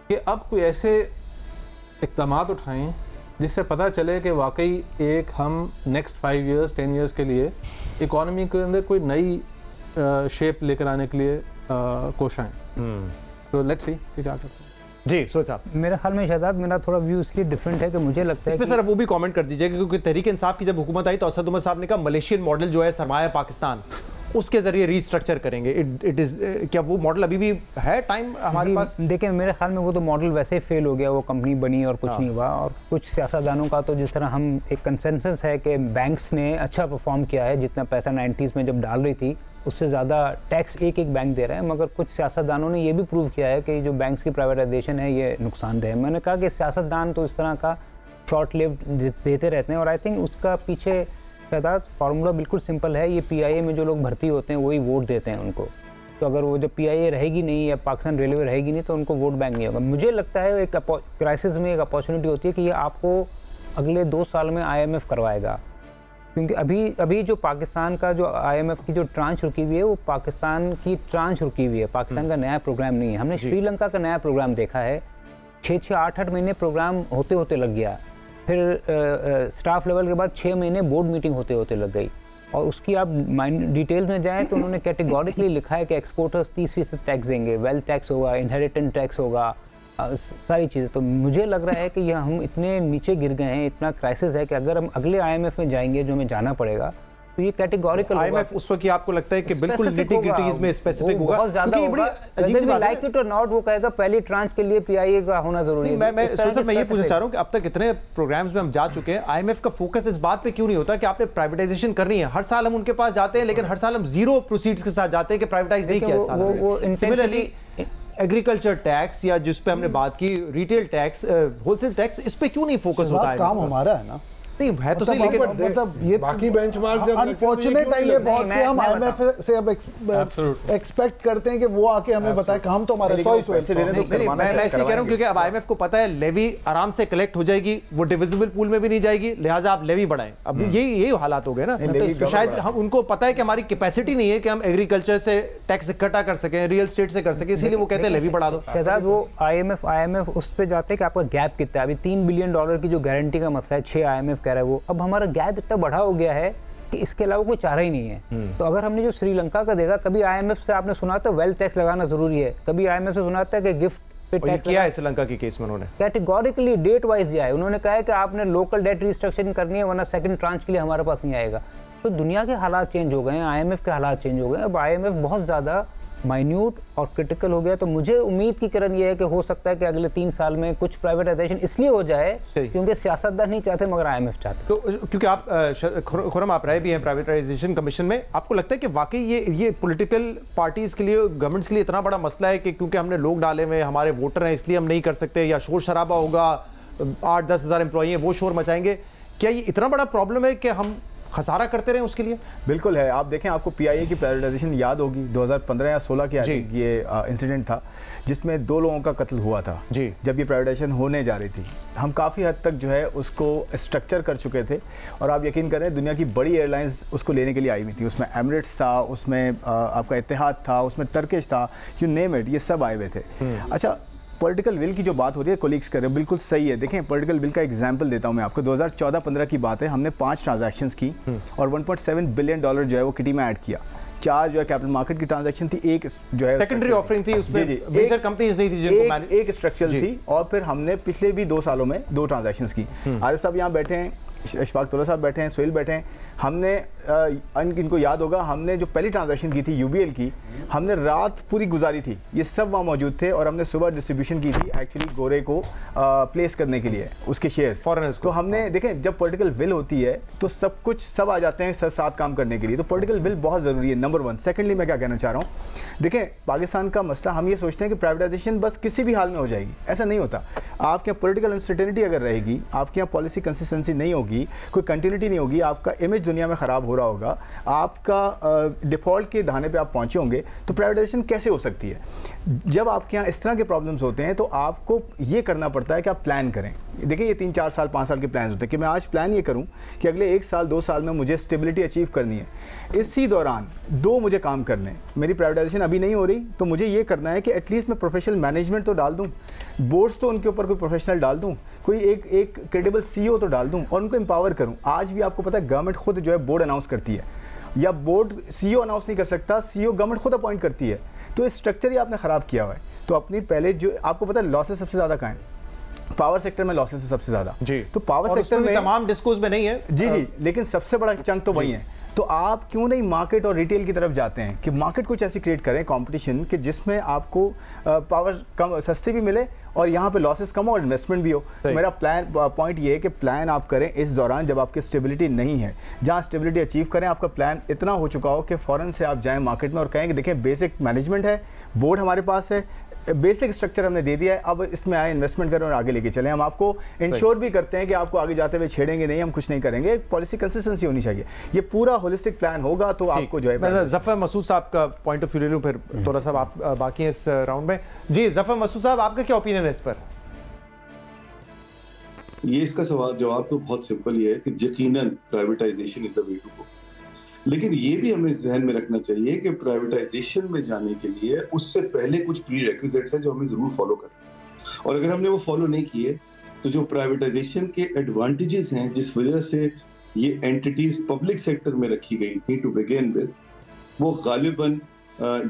कि अब कोई ऐसे इक़दामात उठाएं जिससे पता चले कि वाकई एक हम नेक्स्ट 5 years 10 years के लिए इकॉनमी के अंदर कोई नई शेप लेकर आने के लिए कोशाएं। तो लेट्स सी कि क्या करते हैं। जी सोच साहब, मेरे ख्याल में शायद मेरा थोड़ा व्यू इसलिए डिफरेंट है कि मुझे लगता है इसमें सर वो भी कमेंट कर दीजिएगा, क्योंकि तहरीक इंसाफ की जब हुकूमत आई तो असद उमर साहब ने कहा मलेशियन मॉडल जो है सरमाया पाकिस्तान उसके जरिए रीस्ट्रक्चर करेंगे। इट इज क्या वो मॉडल अभी भी है टाइम हमारे पास? देखिए मेरे ख्याल में वो तो मॉडल वैसे ही फेल हो गया, वो कंपनी बनी और कुछ नहीं हुआ। और कुछ सियासतदानों का तो जिस तरह हम एक कंसेंसस है कि बैंक्स ने अच्छा परफॉर्म किया है, जितना पैसा 90s में जब डाल रही थी उससे ज़्यादा टैक्स एक बैंक दे रहा है, मगर कुछ सियासतदानों ने ये भी प्रूव किया है कि जो बैंक्स की प्राइवेटाइजेशन है ये नुकसानदेह है। मैंने कहा कि सियासतदान तो इस तरह का शॉर्ट लिव्ड देते रहते हैं, और आई थिंक उसका पीछे शायद फार्मूला बिल्कुल सिंपल है। ये PIA में जो लोग भर्ती होते हैं वही वोट देते हैं उनको, तो अगर वो जब PIA रहेगी नहीं या पाकिस्तान रेलवे रहेगी नहीं तो उनको वोट बैंक नहीं होगा। मुझे लगता है एक क्राइसिस में एक अपॉर्चुनिटी होती है कि ये आपको अगले 2 साल में IMF करवाएगा, क्योंकि अभी जो पाकिस्तान का जो IMF की जो ट्रांच रुकी हुई है वो पाकिस्तान की ट्रांच रुकी हुई है, पाकिस्तान का नया प्रोग्राम नहीं है। हमने श्रीलंका का नया प्रोग्राम देखा है, 6-6 8-8 महीने प्रोग्राम होते होते लग गया, फिर स्टाफ लेवल के बाद 6 महीने बोर्ड मीटिंग होते होते लग गई। और उसकी आप डिटेल्स में जाएं तो उन्होंने कैटेगोरिकली लिखा है कि एक्सपोर्टर्स 30% टैक्स देंगे, वेल्थ टैक्स होगा, इनहेरिटेंस टैक्स होगा, सारी चीज़ें। तो मुझे लग रहा है कि यह हम इतने नीचे गिर गए हैं, इतना क्राइसिस है कि अगर हम अगले IMF में जाएंगे जो हमें जाना पड़ेगा तो ये कैटेगोरिकल IMF उस वक्त आपको लगता है कि बिल्कुल निटी-ग्रिटीज में स्पेसिफिक होगा? बहुत ज़्यादा होगा, लाइक इट और नॉट वो कहेगा पहली ट्रांच के लिए PIA का होना जरूरी है। मैं ये पूछना चाह रहा हूँ कि अब तक इतने प्रोग्राम्स में हम जा चुके हैं, IMF का फोकस इस बात पे क्यों नहीं होता कि आपने प्राइवेटाइजेशन करनी है? हर साल हम उनके पास जाते हैं लेकिन हर साल हम जीरो प्रोसीड्स के साथ जाते हैं कि प्राइवेटाइज नहीं किया। सिमिलरली एग्रीकल्चर टैक्स या जिस पे हमने बात की रिटेल टैक्स, होलसेल टैक्स, इस पे क्यों नहीं फोकस होता है? काम हमारा है ना, नहीं है तो सही, लेकिन मतलब ये बाकी बेंचमार्क जब अनफॉर्चुनेट है ये बहुत कि हम IMF से अब एक्सपेक्ट करते हैं कि वो आके हमें बताए काम तो हमारा चॉइस वैसे देने तो मैं इसलिए कह रहा हूं क्योंकि अब IMF को पता है लेवी आराम से कलेक्ट हो जाएगी, वो डिविजिबल पूल में भी नहीं जाएगी, लिहाजा आप लेवी बढ़ाएं। अब यही हालात हो गए ना, तो शायद हम उनको पता है कि हमारी कैपेसिटी नहीं है कि हम एग्रीकल्चर से टैक्स इकट्ठा कर सकें, रियल एस्टेट से कर सकें, इसीलिए वो कहते हैं लेवी बढ़ा दो। शायद वो IMF उस पे जाते हैं कि आपका गैप कितना है। अभी $3 बिलियन की जो गारंटी का मसला है, 6 IMF कह रहा है वो, अब हमारा गैप इतना बढ़ा हो गया है कि इसके अलावा कोई चारा ही नहीं है। तो अगर हमने जो श्रीलंका का देखा, कभी IMF से आपने सुना था वेल्थ टैक्स लगाना जरूरी है, कभी IMF से सुना था कि गिफ्ट पे टैक्स किया है। श्रीलंका के केस में उन्होंने कैटेगोरिकली डेट वाइज दिया है, उन्होंने कहा है कि आपने लोकल डेट रिस्ट्रक्शन करनी है वरना सेकंड ट्रांच के लिए हमारे पास नहीं आएगा। तो दुनिया के हालात चेंज हो गए हैं, IMF के हालात चेंज हो गए, अब IMF बहुत ज़्यादा माइन्यूट और क्रिटिकल हो गया। तो मुझे उम्मीद की किरण ये है कि हो सकता है कि अगले 3 साल में कुछ प्राइवेटाइजेशन इसलिए हो जाए क्योंकि सियासतदान नहीं चाहते मगर IMF चाहते। तो क्योंकि आप खुरम आप रहे भी हैं प्राइवेटाइजेशन कमीशन में, आपको लगता है कि वाकई ये पॉलिटिकल पार्टीज के लिए, गवर्नमेंट्स के लिए इतना बड़ा मसला है कि क्योंकि हमने लोग डाले हुए, हमारे वोटर हैं, इसलिए हम नहीं कर सकते, या शोर शराबा होगा, 8-10 हज़ार एम्प्लॉई हैं वो शोर मचाएंगे? क्या ये इतना बड़ा प्रॉब्लम है कि हम खसारा करते रहे उसके लिए? बिल्कुल है। आप देखें, आपको PIA की प्राइवेटाइजेशन याद होगी, 2015 या 16 की ये इंसिडेंट था जिसमें 2 लोगों का कत्ल हुआ था जी, जब ये प्राइवेटाइजेशन होने जा रही थी। हम काफ़ी हद तक जो है उसको स्ट्रक्चर कर चुके थे, और आप यकीन करें दुनिया की बड़ी एयरलाइंस उसको लेने के लिए आई हुई थी। उसमें एमिरेट्स था, उसमें आपका इत्तेहाद था, उसमें टर्किश था, यू नेम इट, ये सब आए हुए थे। अच्छा, पॉलिटिकल विल की जो बात हो रही है, कोलीग्स कर रहे हैं, बिल्कुल सही है। देखें, पॉलिटिकल विल का एग्जांपल देता हूं मैं आपको। 2014-15 की बात है, हमने 5 ट्रांजैक्शंस की और $1.7 बिलियन जो है वो किटी में ऐड किया। 4 जो है कैपिटल मार्केट की ट्रांजैक्शन थी, एक जो है सेकेंडरी ऑफरिंग थी, उसमें वेंचर कंपनीज नहीं थी जिनको एक स्ट्रक्चर थी, और फिर हमने पिछले भी 2 सालों में 2 ट्रांजैक्शंस की। आरिफ साहब यहाँ बैठे हैं, इशफाक तोला साहब बैठे हैं, सोहेल बैठे हैं, हमने इनको याद होगा, हमने जो पहली ट्रांजैक्शन की थी यूबीएल की, हमने रात पूरी गुजारी थी, ये सब वहाँ मौजूद थे, और हमने सुबह डिस्ट्रीब्यूशन की थी एक्चुअली गोरे को प्लेस करने के लिए उसके शेयर्स फॉरेनर्स को। हमने देखें जब पॉलिटिकल विल होती है तो सब कुछ सब आ जाते हैं सब साथ काम करने के लिए, तो पॉलिटिकल विल बहुत ज़रूरी है, नंबर 1। सेकेंडली मैं क्या कहना चाह रहा हूँ, देखें पाकिस्तान का मसला हम ये सोचते हैं कि प्राइवेटाइजेशन बस किसी भी हाल में हो जाएगी, ऐसा नहीं होता। आपके यहाँ पॉलिटिकल अनसर्टेनिटी अगर रहेगी, आपके यहाँ पॉलिसी कंसिस्टेंसी नहीं होगी, कोई कंटिन्यूटी नहीं होगी, आपका इमेज दुनिया में ख़राब हो रहा होगा, आपका डिफ़ॉल्ट के दहाने पे आप पहुँचे होंगे, तो प्राइवेटाइजेशन कैसे हो सकती है? जब आपके यहाँ इस तरह के प्रॉब्लम्स होते हैं तो आपको ये करना पड़ता है कि आप प्लान करें। देखिए ये 3, 4 साल, 5 साल के प्लान होते हैं कि मैं आज प्लान ये करूं कि अगले 1 साल 2 साल में मुझे स्टेबिलिटी अचीव करनी है, इसी दौरान 2 मुझे काम करने हैं। मेरी प्राइवेटाइजेशन अभी नहीं हो रही तो मुझे ये करना है कि एटलीस्ट मैं प्रोफेशनल मैनेजमेंट तो डाल दूं, बोर्ड्स तो उनके ऊपर कोई प्रोफेशनल डाल दूं, कोई एक क्रेडिबल सीईओ तो डाल दूं और उनको एम्पावर करूं। आज भी आपको पता है गवर्नमेंट खुद जो है बोर्ड अनाउंस करती है, या बोर्ड सीईओ अनाउंस नहीं कर सकता, सीईओ गवर्नमेंट खुद अपॉइंट करती है। तो इस स्ट्रक्चर ही आपने ख़राब किया हुआ है। तो अपनी पहले जो आपको पता है लॉसेस सबसे ज़्यादा कहाँ है, पावर सेक्टर में लॉसेस है सबसे ज़्यादा जी। तो पावर सेक्टर में तमाम डिस्कोर्स में नहीं है जी, लेकिन सबसे बड़ा चंक तो वही है। तो आप क्यों नहीं मार्केट और रिटेल की तरफ जाते हैं कि मार्केट कुछ ऐसी क्रिएट करें कंपटीशन कि जिसमें आपको पावर कम सस्ती भी मिले और यहाँ पे लॉसेस कम हो और इन्वेस्टमेंट भी हो। मेरा पॉइंट ये है कि प्लान आप करें इस दौरान जब आपकी स्टेबिलिटी नहीं है, जहाँ स्टेबिलिटी अचीव करें, आपका प्लान इतना हो चुका हो कि फ़ौरन से आप जाएँ मार्केट में और कहें कि देखें बेसिक मैनेजमेंट है, बोर्ड हमारे पास है, बेसिक स्ट्रक्चर हमने दे दिया है, अब इसमें आए इन्वेस्टमेंट करें और आगे लेके चलें। हम आपको इंश्योर भी करते हैं कि आपको आगे जाते हुए छेड़ेंगे नहीं, हम कुछ नहीं करेंगे, पॉलिसी कंसिस्टेंसी होनी चाहिए। ये पूरा होलिस्टिक प्लान होगा तो आपको जो है। जफर मसूद साहब का पॉइंट ऑफ व्यू ले लूं, फिर तोला साहब आप बाकी हैं इस राउंड में। जी जफर मसूद साहब, आपका क्या ओपिनियन है इस पर? ये इसका सवाल जवाब तो बहुत सिंपल ये है कि यकीनन privatization is the way to go, लेकिन ये भी हमें जहन में रखना चाहिए कि प्राइवेटाइजेशन में जाने के लिए उससे पहले कुछ प्री रिक्विजिट्स हैं जो हमें जरूर फॉलो करना, और अगर हमने वो फॉलो नहीं किए तो जो प्राइवेटाइजेशन के एडवांटेजेस हैं जिस वजह से ये एंटिटीज पब्लिक सेक्टर में रखी गई थी टू बिगिन विद, वो गालिबन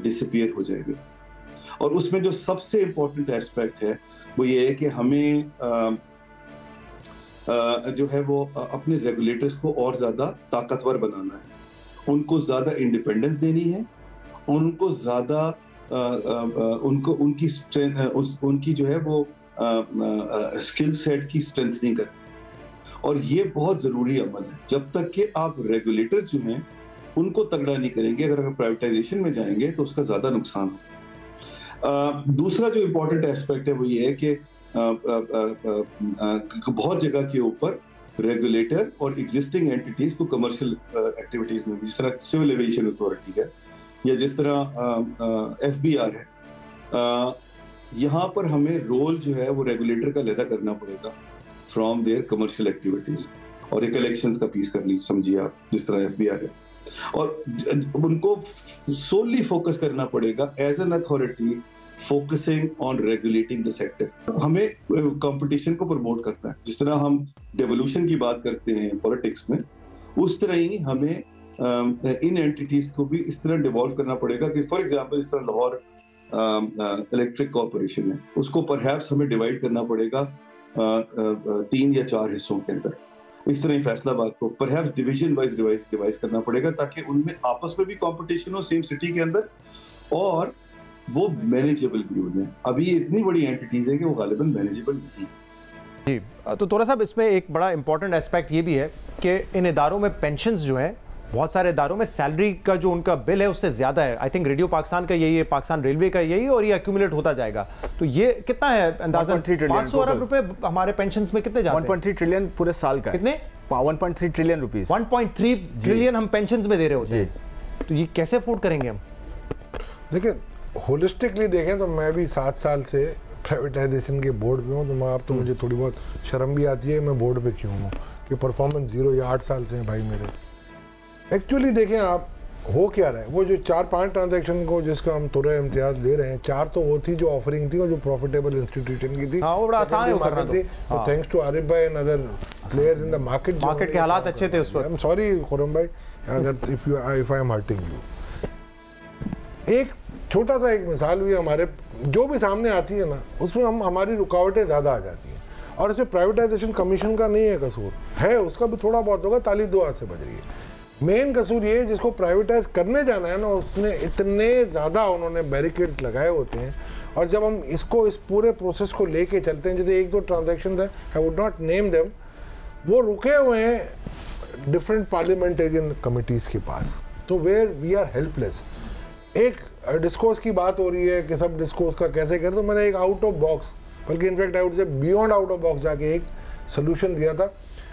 डिसअपीयर हो जाएंगे। और उसमें जो सबसे इम्पोर्टेंट एस्पेक्ट है वो ये है कि हमें जो है वो अपने रेगुलेटर्स को और ज्यादा ताकतवर बनाना है, उनको ज्यादा इंडिपेंडेंस देनी है, उनको ज्यादा उनको उनकी स्ट्रेंथ उनकी जो है वो स्किल सेट की स्ट्रेंथनिंग करनी। और ये बहुत जरूरी अमल है। जब तक कि आप रेगुलेटर जो हैं उनको तगड़ा नहीं करेंगे, अगर प्राइवेटाइजेशन में जाएंगे तो उसका ज्यादा नुकसान हो। दूसरा जो इम्पोर्टेंट एस्पेक्ट है वो ये है कि बहुत जगह के ऊपर रेगुलेटर और एग्जिस्टिंग एंटिटीज को कमर्शियल एक्टिविटीज में, जिस तरह सिविल एविएशन अथॉरिटी है या जिस तरह एफबीआर है, यहाँ पर हमें रोल जो है वो रेगुलेटर का अलग करना पड़ेगा फ्रॉम देयर कमर्शियल एक्टिविटीज, और एक इलेक्शंस का पीस कर लीजिए, समझिए आप, जिस तरह एफबीआर है, और उनको सोली फोकस करना पड़ेगा as an authority focusing on regulating the sector. हमें कंपटीशन को प्रमोट करना है, जिस तरह हम डेवोल्यूशन की बात करते हैं पॉलिटिक्स में, उस तरह ही हमें इन एंटिटीज को भी इस तरह डिवॉल्व करना पड़ेगा कि फॉर एग्जांपल इस तरह लाहौर इलेक्ट्रिक कॉर्पोरेशन है, उसको परहैप्स हमें डिवाइड करना पड़ेगा 3 या 4 हिस्सों के अंदर। इस तरह ही फैसलाबाद को परहैप्स डिवीजन वाइज डिवाइस करना पड़ेगा ताकि उनमें आपस में भी कंपटीशन हो सेम सिटी के अंदर और वो मैनेजेबल भी हो जाए। अभी ये इतनी बड़ी एंटिटीज है कि वो गालिबन मैनेजेबल नहीं। जी तो तोरा साहब, इसमें एक बड़ा इंपॉर्टेंट एस्पेक्ट ये भी है कि इन इदारों में पेंशन्स जो हैं, बहुत सारे इदारों में सैलरी का जो उनका बिल है उससे ज़्यादा है। आई थिंक रेडियो पाकिस्तान का यही है, पाकिस्तान रेलवे का यही, और ये एक्यूमुलेट होता जाएगा। तो ये कितना है अंदाज़ा? 500 अरब रुपए हमारे पेंशन्स में कितने जाते हैं? 1.3 ट्रिलियन पूरे साल का। कितने? 1.3 ट्रिलियन रुपीस। 1.3 ट्रिलियन हम पेंशन्स में दे रहे होते हैं। तो ये कैसे अफोर्ड करेंगे हम? देखिए होलिस्टिकली देखें तो मैं भी 7 साल से प्राइवेटाइजेशन के बोर्ड पे हूँ, तो मैं अब तो मुझे थोड़ी बहुत शर्म भी आती है मैं बोर्ड पे क्यों हूँ, कि परफॉर्मेंस 0 या 8 साल से हैं भाई मेरे। एक्चुअली देखें आप हो क्या रहा है, वो जो 4-5 ट्रांजैक्शन को जिसका हम तुरंत इम्तियाज ले रहे हैं, 4 तो वो थी जो ऑफरिंग थी और जो प्रॉफिटेबल इंस्टीट्यूशन की थी, वो बड़ा आसान थी। तो थैंक्स टू आरिफ भाई and other players in the market के हालात अच्छे थे उस वक्त। आई एम सॉरी खुरम भाई अगर if I am hurting you. एक छोटा सा एक मिसाल भी हमारे जो भी सामने आती है ना, उसमें हमारी रुकावटें ज़्यादा आ जाती हैं। और इसमें प्राइवेटाइजेशन कमीशन का नहीं है कसूर, है उसका भी थोड़ा बहुत होगा, ताली दो हाथ से बज रही है। मेन कसूर ये है जिसको प्राइवेटाइज करने जाना है ना, उसने इतने ज़्यादा उन्होंने बैरिकेड्स लगाए होते हैं। और जब हम इसको इस पूरे प्रोसेस को लेके चलते हैं, जैसे एक दो ट्रांजैक्शन है, I would not name them, वो रुके हुए हैं डिफरेंट पार्लियामेंटेरियन कमिटीज़ के पास, तो वेयर वी आर हेल्पलेस। एक डिस्कोर्स की बात हो रही है कि सब डिस्कोर्स का कैसे करें, तो मैंने एक आउट ऑफ बॉक्स, बल्कि in fact I would say beyond out of box जाके एक सोल्यूशन दिया था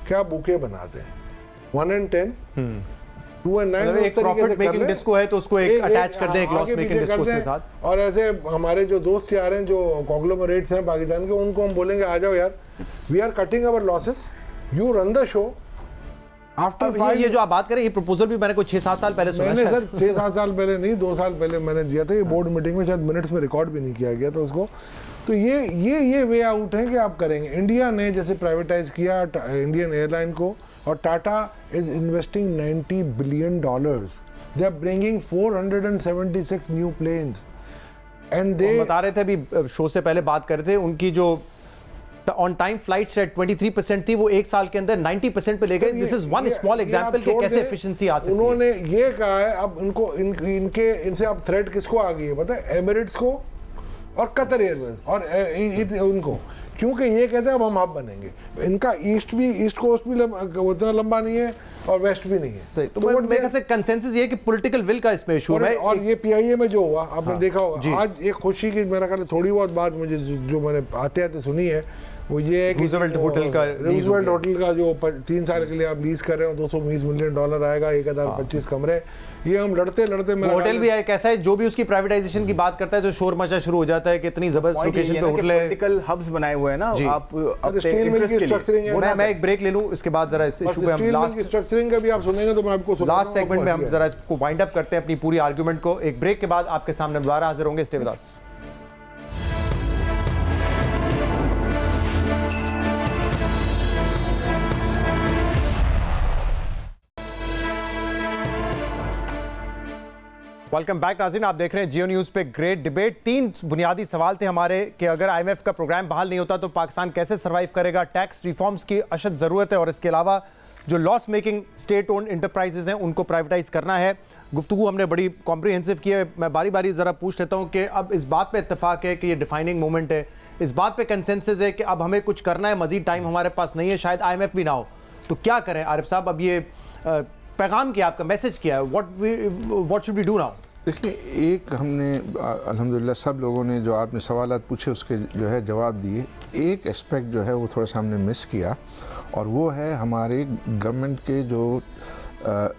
कि आप बुके बनाते हैं 1 and 10, 2 and 9, एक प्रॉफिट मेकिंग डिस्को है तो उसको एक अटैच कर दें एक लॉस मेकिंग डिस्को के साथ। और ऐसे हमारे जो दोस्त आ रहे हैं जो कॉन्ग्लोमरेट्स हैं पाकिस्तान के, उनको हम बोलेंगे आ जाओ यार, we are cutting our losses, you run the show. After ये जो आप बात करें, ये प्रपोजल भी मैंने कुछ 6-7 साल पहले सुना। मैंने सर 6-7 साल पहले नहीं, 2 साल पहले मैंने दिया था, ये बोर्ड मीटिंग में शायद मिनट्स में रिकॉर्ड भी नहीं किया गया था उसको। तो ये वे आउट है कि आप करेंगे। इंडिया ने जैसे प्राइवेटाइज किया इंडियन एयरलाइन को, और Tata is investing $90 billion, they are bringing 476 new planes and they बता रहे थे अभी शो से पहले बात कर रहे थे, उनकी जो ऑन टाइम फ्लाइट से 23% थी, वो एक साल के अंदर 90% पे ले गए। This is one small example कि कैसे एफिशिएंसी आ सकती है। उन्होंने ये कहा है, अब इनको इनसे अब थ्रेट किसको आ गई है पता है? एमिरेट्स को और कतर एयरवेज और उनको, क्योंकि ये कहते हैं अब हम हब बनेंगे। इनका ईस्ट कोस्ट भी उतना लंबा नहीं है और वेस्ट भी नहीं है। सही, तो मेरे ख्याल से कंसेंसस ये है कि पॉलिटिकल विल का इसमें इशू है। और ये पीआईए में जो हुआ आपने देखा होगा, आज एक खुशी की मेरा ख्याल थोड़ी बहुत बात मुझे जो मैंने आते आते सुनी है, वो ये है कि रूजवेल्ट होटल का जो 3 साल के लिए आप लीज कर रहे हो, $220 मिलियन आएगा, 1025 कमरे, ये हम लड़ते होटल भी है कैसा है, जो भी उसकी प्राइवेटाइजेशन की बात करता है जो शोर मचा शुरू हो जाता है कि इतनी जबरदस्त लोकेशन पे होटल है, पॉलिटिकल हब्स बनाए हुए हैं ना। आप स्टील मिल की स्ट्रक्चरिंग है। मैं एक ब्रेक ले लूं, इसके बाद जरा इस इशू पे हम लास्ट स्ट्रक्चरिंग का भी आप सुनेंगे तो मैं आपको लास्ट सेगमेंट में हम जरा इसको वाइंड अप करते हैं अपनी पूरी आर्गुमेंट को। एक ब्रेक के बाद आपके सामने दोबारा हाजिर होंगे। Stay with us. Welcome back नाज़रीन, आप देख रहे हैं जियो न्यूज़ पे ग्रेट डिबेट। 3 बुनियादी सवाल थे हमारे कि अगर आईएमएफ का प्रोग्राम बहाल नहीं होता तो पाकिस्तान कैसे सर्वाइव करेगा, टैक्स रिफॉर्म्स की अशद ज़रूरत है, और इसके अलावा जो loss making state owned enterprises हैं उनको प्राइवेटाइज करना है। गुफ्तगू हमने बड़ी कॉम्प्रिहेंसिव की है। मैं बारी बारी ज़रा पूछ लेता हूँ कि अब इस बात पर इत्तेफाक है कि ये डिफाइनिंग मोमेंट है, इस बात पर कंसेंसस है कि अब हमें कुछ करना है, मज़ीद टाइम हमारे पास नहीं है, शायद आईएमएफ भी ना हो, तो क्या करें आरिफ साहब? अब ये पैगाम क्या, आपका मैसेज क्या है, what should we do now? देखिए, एक हमने अल्हम्दुलिल्लाह सब लोगों ने जो आपने सवालात पूछे उसके जो है जवाब दिए। एक एस्पेक्ट जो है वो थोड़ा सा हमने मिस किया, और वो है हमारे गवर्नमेंट के जो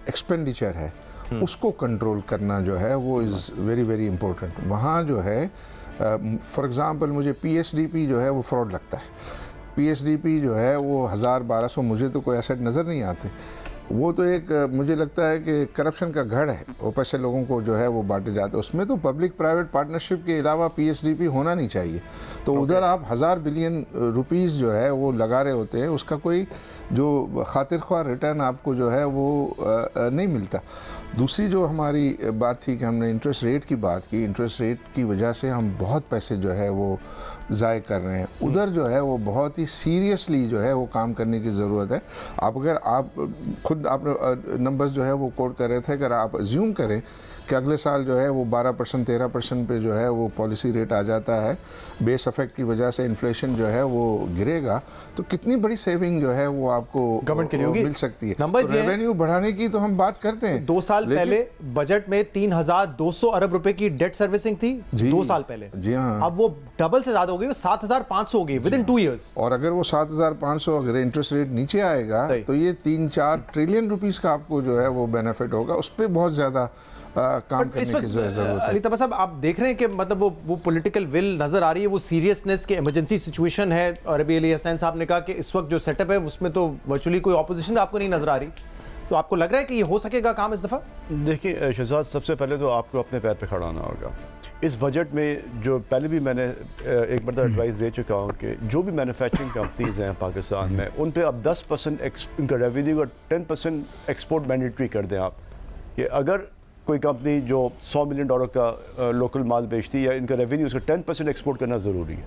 एक्सपेंडिचर है उसको कंट्रोल करना जो है वो इज़ वेरी वेरी इंपॉर्टेंट। वहाँ जो है फॉर एग्ज़ाम्पल मुझे पीएसडीपी जो है वो फ्रॉड लगता है। पीएसडीपी जो है वो 1000-1200, मुझे तो कोई एसेट नज़र नहीं आते। वो तो एक मुझे लगता है कि करप्शन का गढ़ है, वो पैसे लोगों को जो है वो बांटे जाते हैं। उसमें तो पब्लिक प्राइवेट पार्टनरशिप के अलावा पीएसडीपी होना नहीं चाहिए। तो उधर आप 1000 बिलियन रुपीस जो है वो लगा रहे होते हैं, उसका कोई जो खातिर ख्वाह रिटर्न आपको जो है वो नहीं मिलता। दूसरी जो हमारी बात थी कि हमने इंटरेस्ट रेट की बात की, इंटरेस्ट रेट की वजह से हम बहुत पैसे जो है वो ज़ाय कर रहे हैं। उधर जो है वो बहुत ही सीरियसली जो है वो काम करने की ज़रूरत है। आप खुद आपने नंबर्स जो है वो कोट कर रहे थे, अगर आप अज्यूम करें कि अगले साल जो है वो 12% 13% पे जो है वो पॉलिसी रेट आ जाता है, बेस इफेक्ट की वजह से इन्फ्लेशन जो है वो गिरेगा, तो कितनी बड़ी सेविंग जो है वो आपको गवर्नमेंट के लिए मिल सकती है। नंबर तो रेवेन्यू बढ़ाने की तो हम बात करते हैं। 2 साल पहले बजट में 3200 अरब रुपए की डेट सर्विसिंग थी 2 साल पहले। जी हाँ, अब वो डबल से ज्यादा हो गई, 7500 हो गई विद इन 2 इयर्स। और अगर वो 7500 अगर इंटरेस्ट रेट नीचे आएगा तो ये 3-4 ट्रिलियन रुपीस का आपको जो है वो बेनिफिट होगा। उस पर बहुत ज्यादा काम करने की जरूरत है। अली तबा साहब, आप देख रहे हैं कि मतलब वो पॉलिटिकल विल नजर आ रही है, वो सीरियसनेस की इमरजेंसी सिचुएशन है। और अभी अली हसनैन साहब ने कहा कि इस वक्त जो सेटअप है उसमें तो वर्चुअली कोई ऑपोजिशन आपको नहीं नजर आ रही, तो आपको लग रहा है कि ये हो सकेगा काम इस दफ़ा? देखिए शहजाद, सबसे पहले तो आपको अपने पैर पे खड़ा होना होगा। इस बजट में जो पहले भी मैंने एक बार एडवाइस दे चुका हूँ कि जो भी मैन्युफैक्चरिंग कंपनीज हैं पाकिस्तान में, उन पे अब 10% इनका रेवेन्यू और 10% एक्सपोर्ट मैंडेटरी कर दें आप। कि अगर कोई कंपनी जो $100 मिलियन का लोकल माल बेचती है, या इनका रेवेन्यू उसका 10% एक्सपोर्ट करना ज़रूरी है।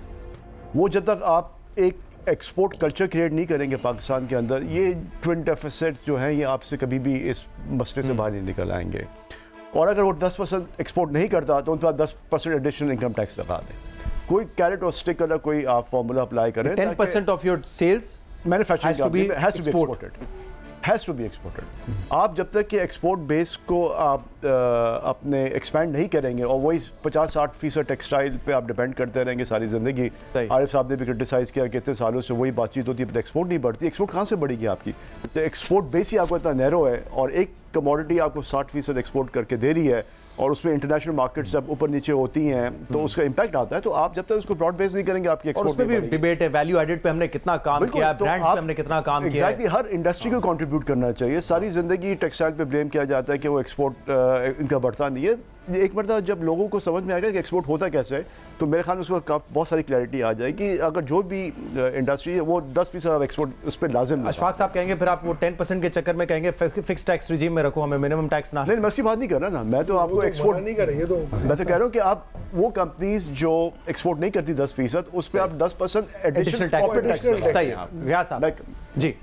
वो जब तक आप एक एक्सपोर्ट कल्चर क्रिएट नहीं करेंगे पाकिस्तान के अंदर, ये ट्विन डेफिसिट जो हैं ये आपसे कभी भी इस मसले से बाहर नहीं निकल आएंगे। और अगर वो 10% एक्सपोर्ट नहीं करता तो उनके बाद 10% एडिशनल इनकम टैक्स लगा दें। कोई कैरेट और स्टिक वाला कोई आप फॉर्मूला अप्लाई करें। 10% of your sales manufacturing has to be exported. आप जब तक कि एक्सपोर्ट बेस को आप अपने एक्सपैंड नहीं करेंगे और वही 50-60% टेक्सटाइल पे आप डिपेंड करते रहेंगे सारी ज़िंदगी। आरिफ साहब ने भी क्रिटिसाइज़ किया कि इतने सालों से वही बातचीत होती है, एक्सपोर्ट नहीं बढ़ती। एक्सपोर्ट कहाँ से बढ़ेगी आपकी? तो एक्सपोर्ट बेस ही आपको इतना नैरो है और एक कमोडिटी आपको 60% एक्सपोर्ट करके दे रही है और उसमें इंटरनेशनल मार्केट जब ऊपर नीचे होती हैं तो उसका इंपैक्ट आता है। तो आप जब तक उसको ब्रॉड बेस नहीं करेंगे आपकी एक्सपोर्ट उसमें भी डिबेट है, वैल्यू एडेड पे हमने कितना काम किया, ब्रांड्स पे हमने कितना काम किया। एग्जैक्टली, हर इंडस्ट्री को कंट्रीब्यूट करना चाहिए। सारी जिंदगी टेक्सटाइल पे ब्लेम किया जाता है कि वो एक्सपोर्ट इनका बढ़ता नहीं है। एक मरतबा जब लोगों को समझ में आएगा कि एक्सपोर्ट होता कैसे है तो मेरे ख्याल में उसको बहुत सारी क्लैरिटी आ जाएगी। अगर जो भी इंडस्ट्री है वो 10% एक्सपोर्ट उस पर लाजिम। अशफाक साहब कहेंगे फिर आप वो 10% के चक्कर में कहेंगे फिक्स टैक्स रिजीम में रखो, हमें मिनिमम टैक्स ना। नहीं, मैं ऐसी बात नहीं कर रहा ना, मैं तो आपको एक्सपोर्ट नहीं करेंगे। तो मैं तो कह रहा हूँ कि आप वो कंपनीज जो एक्सपोर्ट नहीं करती 10% उस पर आप 10% एडिशनल टैक्स। सही है रियाज साहब जी।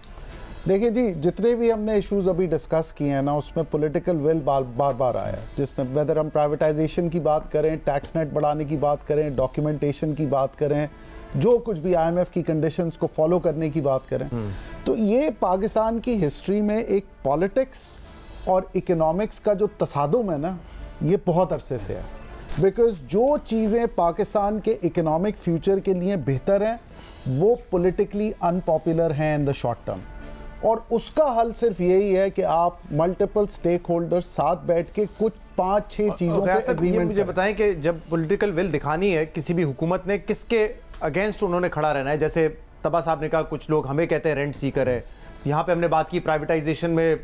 देखिए जी, जितने भी हमने इश्यूज अभी डिस्कस किए हैं ना उसमें पॉलिटिकल विल बार बार आया है, जिसमें वेदर हम प्राइवेटाइजेशन की बात करें, टैक्स नेट बढ़ाने की बात करें, डॉक्यूमेंटेशन की बात करें, जो कुछ भी IMF की कंडीशंस को फॉलो करने की बात करें, तो ये पाकिस्तान की हिस्ट्री में एक पॉलिटिक्स और इकोनॉमिक्स का जो तसादुम है ना ये बहुत अरसे से है। बिकॉज जो चीज़ें पाकिस्तान के इकोनॉमिक फ्यूचर के लिए बेहतर हैं वो पॉलिटिकली अनपॉपुलर हैं इन द शॉर्ट टर्म, और उसका हल सिर्फ यही है कि आप मल्टीपल स्टेक होल्डर्स साथ बैठ के कुछ 5-6 चीज़ों पे एग्रीमेंट। मुझे बताएं कि जब पॉलिटिकल विल दिखानी है किसी भी हुकूमत ने, किसके अगेंस्ट उन्होंने खड़ा रहना है? जैसे तबा साहब ने कहा कुछ लोग हमें कहते हैं रेंट सीकर है, यहाँ पे हमने बात की प्राइवेटाइजेशन में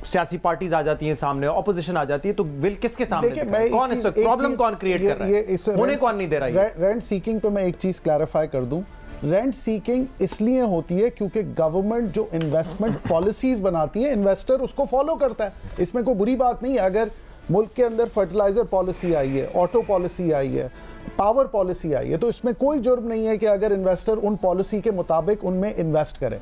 सियासी पार्टीज आ जाती हैं सामने, ऑपोजिशन आ जाती है, तो विल किसके सामने? कौन इस प्रॉब्लम कौन क्रिएट कर रहा है? होने कौन नहीं दे रहा है? रेंट सीकिंग पे मैं एक चीज क्लैरिफाई कर दूं, रेंट सीकिंग इसलिए होती है क्योंकि गवर्नमेंट जो इन्वेस्टमेंट पॉलिसीज बनाती है इन्वेस्टर उसको फॉलो करता है। इसमें कोई बुरी बात नहीं है। अगर मुल्क के अंदर फर्टिलाइजर पॉलिसी आई है, ऑटो पॉलिसी आई है, पावर पॉलिसी आई है, तो इसमें कोई जुर्म नहीं है कि अगर इन्वेस्टर उन पॉलिसी के मुताबिक उनमें इन्वेस्ट करे।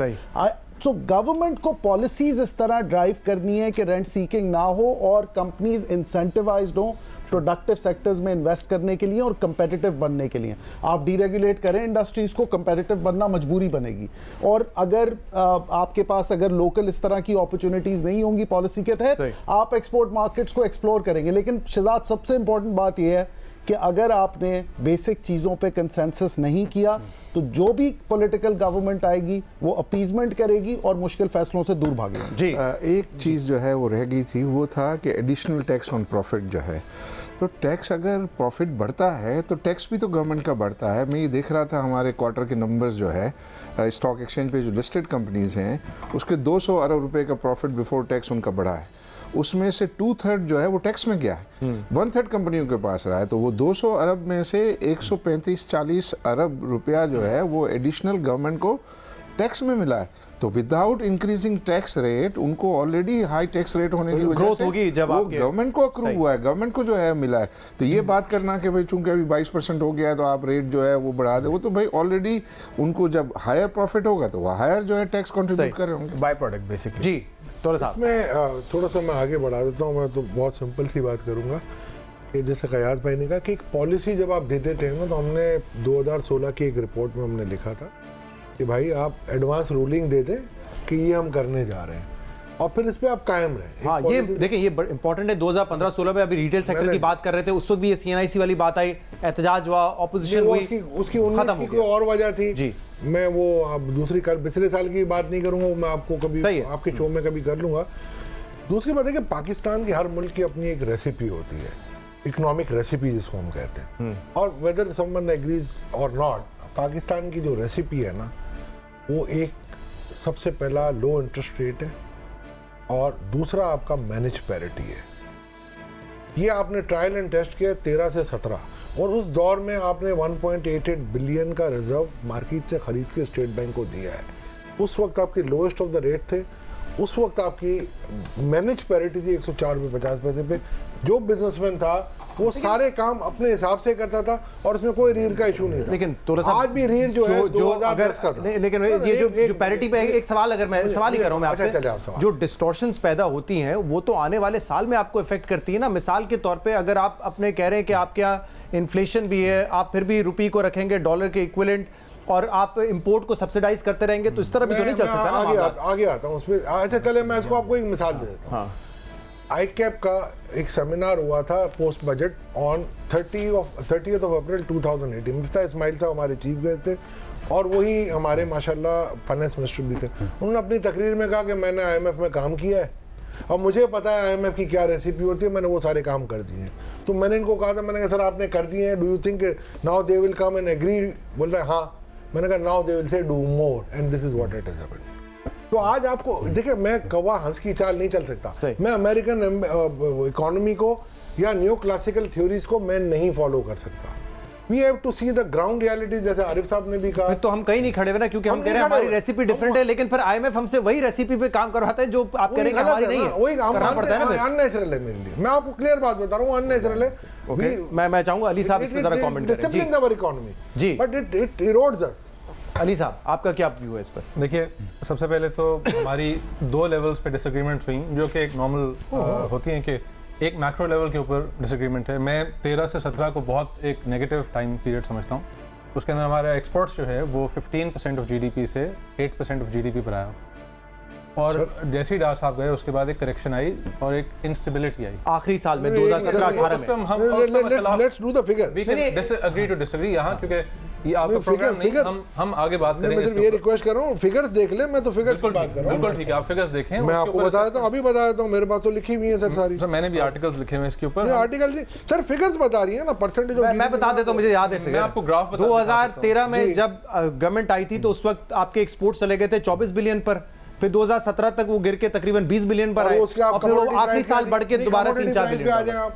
सो गवर्नमेंट को पॉलिसीज इस तरह ड्राइव करनी है कि रेंट सीकिंग ना हो और कंपनीज इंसेंटिवाइज्ड हो प्रोडक्टिव सेक्टर्स में इन्वेस्ट करने के लिए और कंपेटिटिव बनने के लिए। आप डीरेगुलेट करें इंडस्ट्रीज को, कंपेटिटिव बनना मजबूरी बनेगी। और अगर आपके पास अगर लोकल इस तरह की अपॉर्चुनिटीज नहीं होंगी पॉलिसी के तहत, आप एक्सपोर्ट मार्केट्स को एक्सप्लोर करेंगे। लेकिन शहजाद सबसे इंपॉर्टेंट बात यह है कि अगर आपने बेसिक चीज़ों पे कंसेंसस नहीं किया तो जो भी पॉलिटिकल गवर्नमेंट आएगी वो अपीजमेंट करेगी और मुश्किल फैसलों से दूर भागेगी। जी एक चीज़ जो है वो रह गई थी, वो था कि एडिशनल टैक्स ऑन प्रॉफिट जो है, तो टैक्स अगर प्रॉफिट बढ़ता है तो टैक्स भी तो गवर्नमेंट का बढ़ता है। मैं ये देख रहा था हमारे क्वार्टर के नंबर्स जो है स्टॉक एक्सचेंज पे जो लिस्टेड कंपनीज हैं उसके 200 अरब रुपए का प्रॉफिट बिफोर टैक्स उनका बढ़ा है, उसमें से 2/3 जो है वो टैक्स में गया है, 1/3 कंपनियों के पास रहा है। तो वो 200 अरब में से 135-40 अरब रुपया जो है वो एडिशनल गवर्नमेंट को टैक्स में मिला है। तो विदाउट इंक्रीजिंग टैक्स रेट उनको ऑलरेडी हाई टैक्स रेट होने की वजह से होगी जब वो गवर्नमेंट को अक्रू हुआ है, गवर्नमेंट को जो है मिला है। तो ये बात करना कि भाई चूंकि अभी 22% हो गया है तो आप रेट जो है वो बढ़ा दे, वो तो भाई ऑलरेडी उनको जब हायर प्रॉफिट होगा तो वो हायर जो है टैक्स कॉन्ट्रीब्यूट कर रहे होंगे, बाय प्रोडक्ट बेसिकली। जी इसमें थोड़ा सा मैं आगे बढ़ा देता हूँ। मैं तो बहुत सिंपल सी बात करूँगा कि जैसे कयास भाई ने कहा कि एक पॉलिसी जब आप देते थे ना, तो हमने 2016 की एक रिपोर्ट में हमने लिखा था कि भाई आप एडवांस रूलिंग दे दें कि ये हम करने जा रहे हैं और फिर इस पे आप कायम रहें। हाँ, ये देखिए ये इंपॉर्टेंट है। 2015-16 में अभी रिटेल सेक्टर की बात कर रहे थे, उस वक्त भी ये CNIC वाली बात आई, एहतजाज हुआ, ऑपोजिशन हुई, उसकी 19 की कोई और वजह थी जी। मैं वो अब दूसरी पिछले साल की बात नहीं करूंगा, मैं आपको कभी आपके शो में कभी कर लूंगा। दूसरी बात है कि पाकिस्तान की हर मुल्क की अपनी एक रेसिपी होती है, इकोनॉमिक रेसिपी जिसको हम कहते हैं, और वेदर समवन एग्रीज और नॉट, पाकिस्तान की जो रेसिपी है ना वो एक सबसे पहला लो इंटरेस्ट रेट है और दूसरा आपका मैनेज पैरिटी है। ये आपने ट्रायल एंड टेस्ट किया 13 से 17 और उस दौर में आपने 1.88 बिलियन का रिजर्व मार्केट से खरीद के स्टेट बैंक को दिया है। उस वक्त आपके लोएस्ट ऑफ द रेट थे, उस वक्त आपकी मैनेज पैरिटी थी 104 रुपये 50 पैसे पे। जो बिजनेसमैन था वो सारे काम अपने हिसाब से करता था और उसमें कोई रीढ़ का इशू नहीं था। लेकिन आज भी रीढ़ जो है 2010 का था। लेकिन ये जो पैरिटी पे एक सवाल, अगर मैं सवाल ही कर रहा हूं मैं आपसे, जो डिस्टॉर्शंस पैदा होती हैं वो तो आने वाले साल में आपको इफेक्ट करती है ना। मिसाल के तौर पे अगर आप अपने कह रहे हैं कि आपके यहाँ इन्फ्लेशन भी है, आप फिर भी रुपये को रखेंगे डॉलर के इक्विवेलेंट और आप इंपोर्ट को सब्सिडाइज करते रहेंगे तो इस तरह भी तो नहीं चल सकता ना। आगे आता हूँ उसमें। अच्छा चले मैं इसको आपको एक मिसाल दे देता हूँ। आईकैप का एक सेमिनार हुआ था post budget on 30th of April 2018। Miftah Ismail था हमारे चीफ गेस्ट थे और वही हमारे माशाल्लाह फाइनेंस मिनिस्टर भी थे। उन्होंने अपनी तकरीर में कहा कि मैंने IMF में काम किया है और मुझे पता है IMF की क्या रेसिपी होती है, मैंने वो सारे काम कर दिए हैं। तो मैंने इनको कहा था, मैंने कहा सर आपने कर दिए हैं, do you think now they will come and agree? बोल रहे हाँ। मैंने कहा now they will say do more and this is what it is happened. तो आज आपको देखिए, मैं कौवा हंस की चाल नहीं चल सकता। मैं अमेरिकन इकोनॉमी को या न्यू क्लासिकल थ्योरीज को मैं नहीं फॉलो कर सकता। We have to see the ground reality, जैसे आरिफ साहब ने भी कहा। तो हम कहीं नहीं खड़े हुए ना, क्योंकि हम कह रहे हैं हमारी रेसिपी डिफरेंट है, लेकिन फिर IMF हमसे वही रेसिपी पे काम करवाता है जो आप कह रहे हैं हमारी नहीं है। वही करना पड़ता है ना, अननेचुरल है मेरे लिए। मैं आपको क्लियर बात बता रहा हूँ, अननेचुरल है। मैं चाहूंगा अली साहब इस पे जरा कमेंट करें। Discipline our economy ji, but it erodes us. Ali साहब आपका क्या व्यू है इस पर? देखिए, सबसे पहले तो हमारी 2 लेवल्स पे डिसएग्रीमेंट्स हुई जो कि एक नॉर्मल होती हैं कि एक मैक्रो लेवल के ऊपर डिसएग्रीमेंट है। मैं 13 से 17 को बहुत एक नेगेटिव टाइम पीरियड समझता हूँ। उसके अंदर हमारा एक्सपोर्ट्स जो है वो 15% ऑफ GDP से 8% ऑफ GDP पर आया और जैसे ही डार साहब गए उसके बाद एक करेक्शन आई और एक इंस्टेबिलिटी आई आखिरी साल में 2017-18 में। हम let's do the figure. We can disagree to disagree यहाँ, क्योंकि ये आपका प्रोग्राम नहीं, हम आगे बात करेंगे। मैं सिर्फ ये रिक्वेस्ट कर रहा हूँ, फिगर्स देख ले। मैं तो फिगर्स की बात कर रहा हूँ। बिल्कुल ठीक है, आप फिगर्स देखें। मैं आपको बता देता हूँ, अभी बता देता हूँ, मेरे पास तो लिखी हुई है सर सारी। सर मैंने भी आर्टिकल्स लिखे हुए हैं इसके ऊपर। आर्टिकल जी सर फिगर्स बता रही है ना, परसेंटेज। मैं बता देता हूँ, मुझे याद है। मैं आपको ग्राफ 2013 में जब गवर्नमेंट आई थी तो उस वक्त आपके एक्सपोर्ट चले गए थे 24 बिलियन पर, फिर 2017 तक वो गिर के तकरीबन 20 बिलियन पर आए और फिर वो आखिरी साल बढ़ के दोबारा 3-4 बिलियन आ जाए।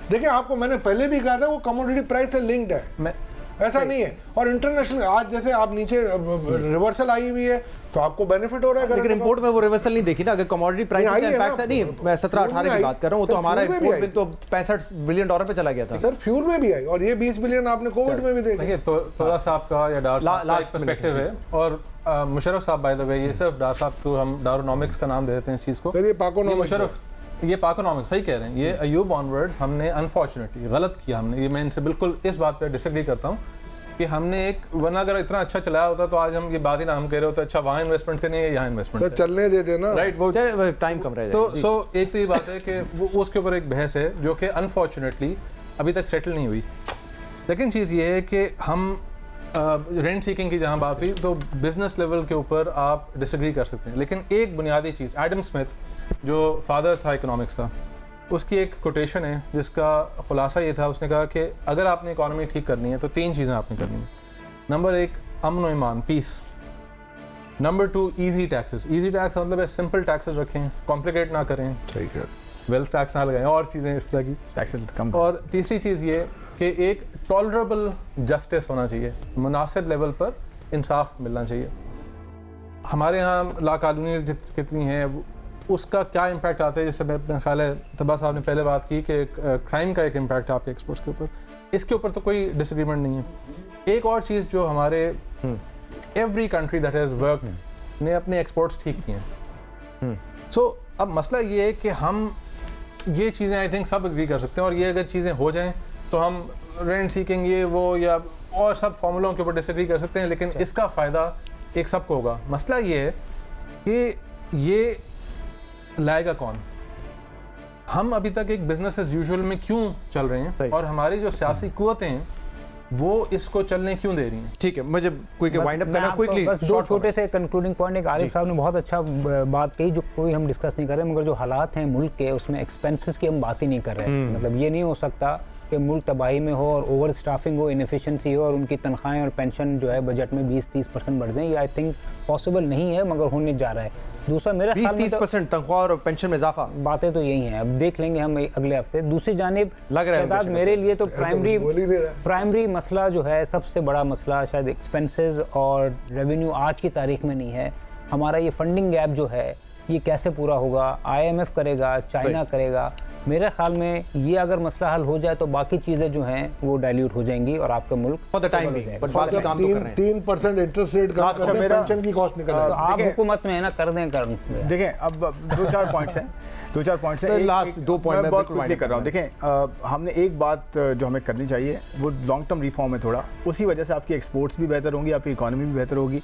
देखिए आपको मैंने पहले भी कहा था वो कमोडिटी प्राइस से लिंक्ड है, ऐसा नहीं है। और इंटरनेशनल आज जैसे आप नीचे रिवर्सल आई हुई है तो आपको बेनिफिट हो रहा है, लेकिन इंपोर्ट में वो रिवर्सल नहीं देखी ना। अगर कमोडिटी प्राइस का इंपैक्ट है, नहीं मैं 17-18 की बात कर रहा हूं, तो हमारा इंपोर्ट बिल तो $65 बिलियन पे चला गया था सर, फ्यूल में भी आई और ये 20 बिलियन आपने कोविड में भी देखा। देखिए तो थोड़ा सा आपका या डार साहब का पर्सपेक्टिव है और मुशर्रफ साहब बाय द वे, ये सिर्फ डार साहब को हम डारोनॉमिक्स का नाम दे देते हैं इस चीज को। सर ये पाकोनॉमिक्स, ये पाकोनॉमिक्स सही कह रहे हैं। ये अयूब ऑनवर्ड्स हमने अनफॉर्चुनेटली गलत किया हमने। ये मैं इनसे बिल्कुल इस बात पे डिसएग्री करता हूँ कि हमने एक, वरना अगर इतना अच्छा चलाया होता तो आज हम ये बात ही ना हम कह रहे होते अच्छा वहाँ इन्वेस्टमेंट करनी है, यहाँ इन्वेस्टमेंट सर चलने देते ना, राइट। वो टाइम कम रह तो सो एक तो ये बात है कि वो उसके ऊपर एक बहस है जो कि अनफॉर्चुनेटली अभी तक सेटल नहीं हुई। सेकेंड चीज़ ये है कि हम रेंट सीकिंग की जहाँ बात हुई तो बिजनेस लेवल के ऊपर आप डिसएग्री कर सकते हैं, लेकिन एक बुनियादी चीज़, एडम स्मिथ जो फादर था इकोनॉमिक्स का, उसकी एक कोटेशन है जिसका खुलासा ये था, उसने कहा कि अगर आपने इकोनॉमी ठीक करनी है तो 3 चीज़ें आपने करनी है। नंबर 1 अमन व ईमान, peace. Number 2 easy taxes. Easy tax मतलब है सिंपल टैक्सेस रखें, कॉम्प्लिकेट ना करें, ठीक है, वेल्थ टैक्स ना लगाएं और चीज़ें इस तरह की टैक्सेस कम। और तीसरी चीज़ ये कि एक टॉलरेबल जस्टिस होना चाहिए, मुनासिब लेवल पर इंसाफ मिलना चाहिए। हमारे यहाँ लाकानूनी कितनी है, उसका क्या इम्पैक्ट आता है, जैसे मेरा ख्याल है तबा साहब ने पहले बात की कि क्राइम का एक इम्पैक्ट है आपके एक्सपोर्ट्स के ऊपर, इसके ऊपर तो कोई डिसएग्रीमेंट नहीं है। एक और चीज़ जो हमारे every country that has work ने अपने एक्सपोर्ट्स ठीक किए हैं। सो अब मसला ये है कि हम ये चीज़ें आई थिंक सब एग्री कर सकते हैं और ये अगर चीज़ें हो जाएं तो हम रेंट सीकिंग ये वो या और सब फॉर्मूलों के ऊपर डिसएग्री कर सकते हैं, लेकिन इसका फ़ायदा एक सबको होगा। मसला ये है कि ये लाएगा कौन। हम अभी तक एक बिजनेस एज यूजुअल में क्यों चल रहे हैं और हमारी जो सियासी कुव्वतें हैं वो इसको चलने क्यों दे रही हैं। ठीक है, मुझे क्विक वाइंड अप करना क्विकली, दो छोटे से कंक्लूडिंग पॉइंट। एक आरिफ साहब ने बहुत अच्छा बात कही जो कोई हम डिस्कस नहीं कर रहे, मगर जो हालात हैं मुल्क के उसमें एक्सपेंसेस की हम बात ही नहीं कर रहे हैं। मतलब ये नहीं हो सकता कि मुल्क तबाही में हो और ओवर स्टाफिंग हो, इनएफिशिएंसी हो और उनकी तनख्वाहें और पेंशन जो है बजट में 20-30% बढ़ जाए। ये आई थिंक पॉसिबल नहीं है, मगर होने जा रहा है। दूसरा मेरा 20-30% तनख्वाह और पेंशन में इजाफा, बातें तो यही हैं, अब देख लेंगे हम अगले हफ्ते। दूसरी जानिब लग रहा है मेरे लिए तो प्राइमरी मसला जो है, सबसे बड़ा मसला शायद एक्सपेंसेस और रेवेन्यू आज की तारीख में नहीं है। हमारा ये फंडिंग गैप जो है ये कैसे पूरा होगा, IMF करेगा, चाइना करेगा, मेरे ख्याल में ये अगर मसला हल हो जाए तो बाकी चीज़ें जो हैं वो डाइल्यूट हो जाएंगी और आपका मुल्क 3% इंटरेस्ट रेट का पेंशन की कॉस्ट निकल तो आप हुकूमत में है ना कर दें देखें। अब 2-4 पॉइंट्स हैं, 2-4 पॉइंट्स हैं। लास्ट 2 पॉइंट मैं बहुत क्विकली कर रहा हूँ। देखें, हमने एक बात जो हमें करनी चाहिए वो लॉन्ग टर्म रिफॉर्म है थोड़ा, उसी वजह से आपकी एक्सपोर्ट्स भी बेहतर होंगी, आपकी इकोनॉमी भी बेहतर होगी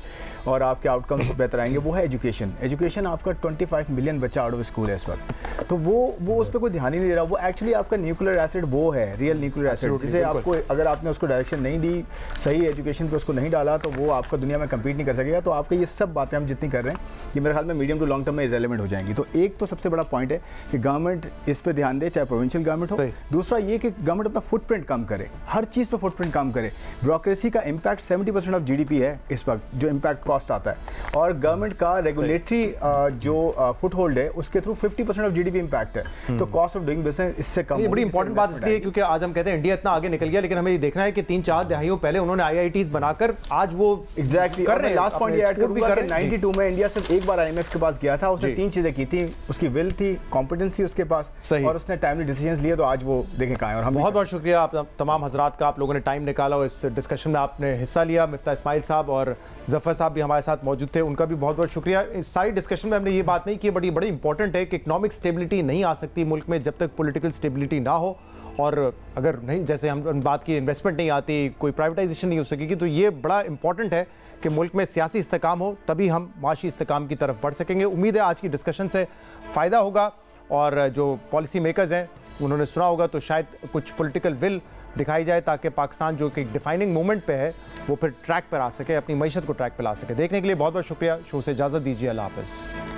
और आपके आउटकम्स बेहतर आएंगे। वो है एजुकेशन। एजुकेशन आपका 25 मिलियन बच्चा आउट ऑफ स्कूल है इस वक्त, तो वो उस पर कोई ध्यान ही नहीं दे रहा। वो एक्चुअली आपका न्यूक्लियर एसिड वो है, रियल न्यूक्लियर एसिड, जिसे आपको अगर आपने उसको डायरेक्शन नहीं दी, सही एजुकेशन पे उसको नहीं डाला, तो वो आपका दुनिया में कम्पीट नहीं कर सकेगा। तो आपके ये सब बातें हम जितनी कर रहे हैं ये मेरे ख्याल में मीडियम टू लॉन्ग टर्म में इरेलेवेंट हो जाएंगी। तो एक तो सबसे बड़ा पॉइंट है कि गवर्नमेंट इस पे ध्यान दे, चाहे प्रोविंशियल गवर्नमेंट हो। दूसरा ये कि गवर्नमेंट अपना फुटप्रिंट कम करे, हर चीज़ पे फुटप्रिंट कम करे। ब्यूरोक्रेसी का इम्पैक्ट 70% ऑफ जीडीपी है इस वक्त, जो इम्पैक्ट कॉस्ट आता है, और गवर्नमेंट का रेगुलेटरी जो फुट होल्ड है उसके थ्रू 50% ऑफ जीडीपी इम्पैक्ट है। तो कॉस्ट ऑफ डूइंग बिजनेस इससे कम। ये बड़ी इंपॉर्टेंट बात इसलिए क्योंकि आज हम कहते हैं इंडिया इतना आगे निकल गया, लेकिन हमें ये देखना है कि 3-4 दहाइयों पहले उन्होंने IITs बनाकर आज वो एग्जैक्टली कर रहे हैं। लास्ट पॉइंट ये ऐड करूंगा कि 92 में इंडिया सिर्फ एक बार IMF के पास गया था, उसने 3 चीजें की थी, उसकी विल थी, कॉम्पिटेंसी उसके पास, और उसने टाइमली डिसीजंस लिए। तो आज वो देखें कहाँ है। और हम बहुत बहुत शुक्रिया आप तमाम हजरात का, आप लोगों ने टाइम निकाला और इस डिस्कशन में आपने हिस्सा लिया। मिफ्ता इस्माइल साहब और जफर साहब भी हमारे साथ मौजूद थे, उनका भी बहुत बहुत शुक्रिया। इस सारी डिस्कशन में हमने ये बात नहीं की, बड़ी इंपॉर्टेंट है कि इकोनॉमिक स्टेबिलिटी नहीं आ सकती मुल्क में जब तक पॉलिटिकल स्टेबिलिटी ना हो, और अगर नहीं, जैसे हम बात की, इन्वेस्टमेंट नहीं आती, कोई प्राइवेटाइजेशन नहीं हो सकेगी। तो ये बड़ा इंपॉर्टेंट है कि मुल्क में सियासी इस्तेकाम हो, तभी हम माशी इस्तेकाम की तरफ बढ़ सकेंगे। उम्मीद है आज की डिस्कशन से फ़ायदा होगा और जो पॉलिसी मेकर्स हैं उन्होंने सुना होगा तो शायद कुछ पॉलिटिकल विल दिखाई जाए ताकि पाकिस्तान जो कि डिफाइनिंग मोमेंट पे है वो फिर ट्रैक पर आ सके, अपनी मईशत को ट्रैक पर ला सके। देखने के लिए बहुत बहुत शुक्रिया। शो से इजाज़त दीजिए। अल्लाह हाफ़िज़।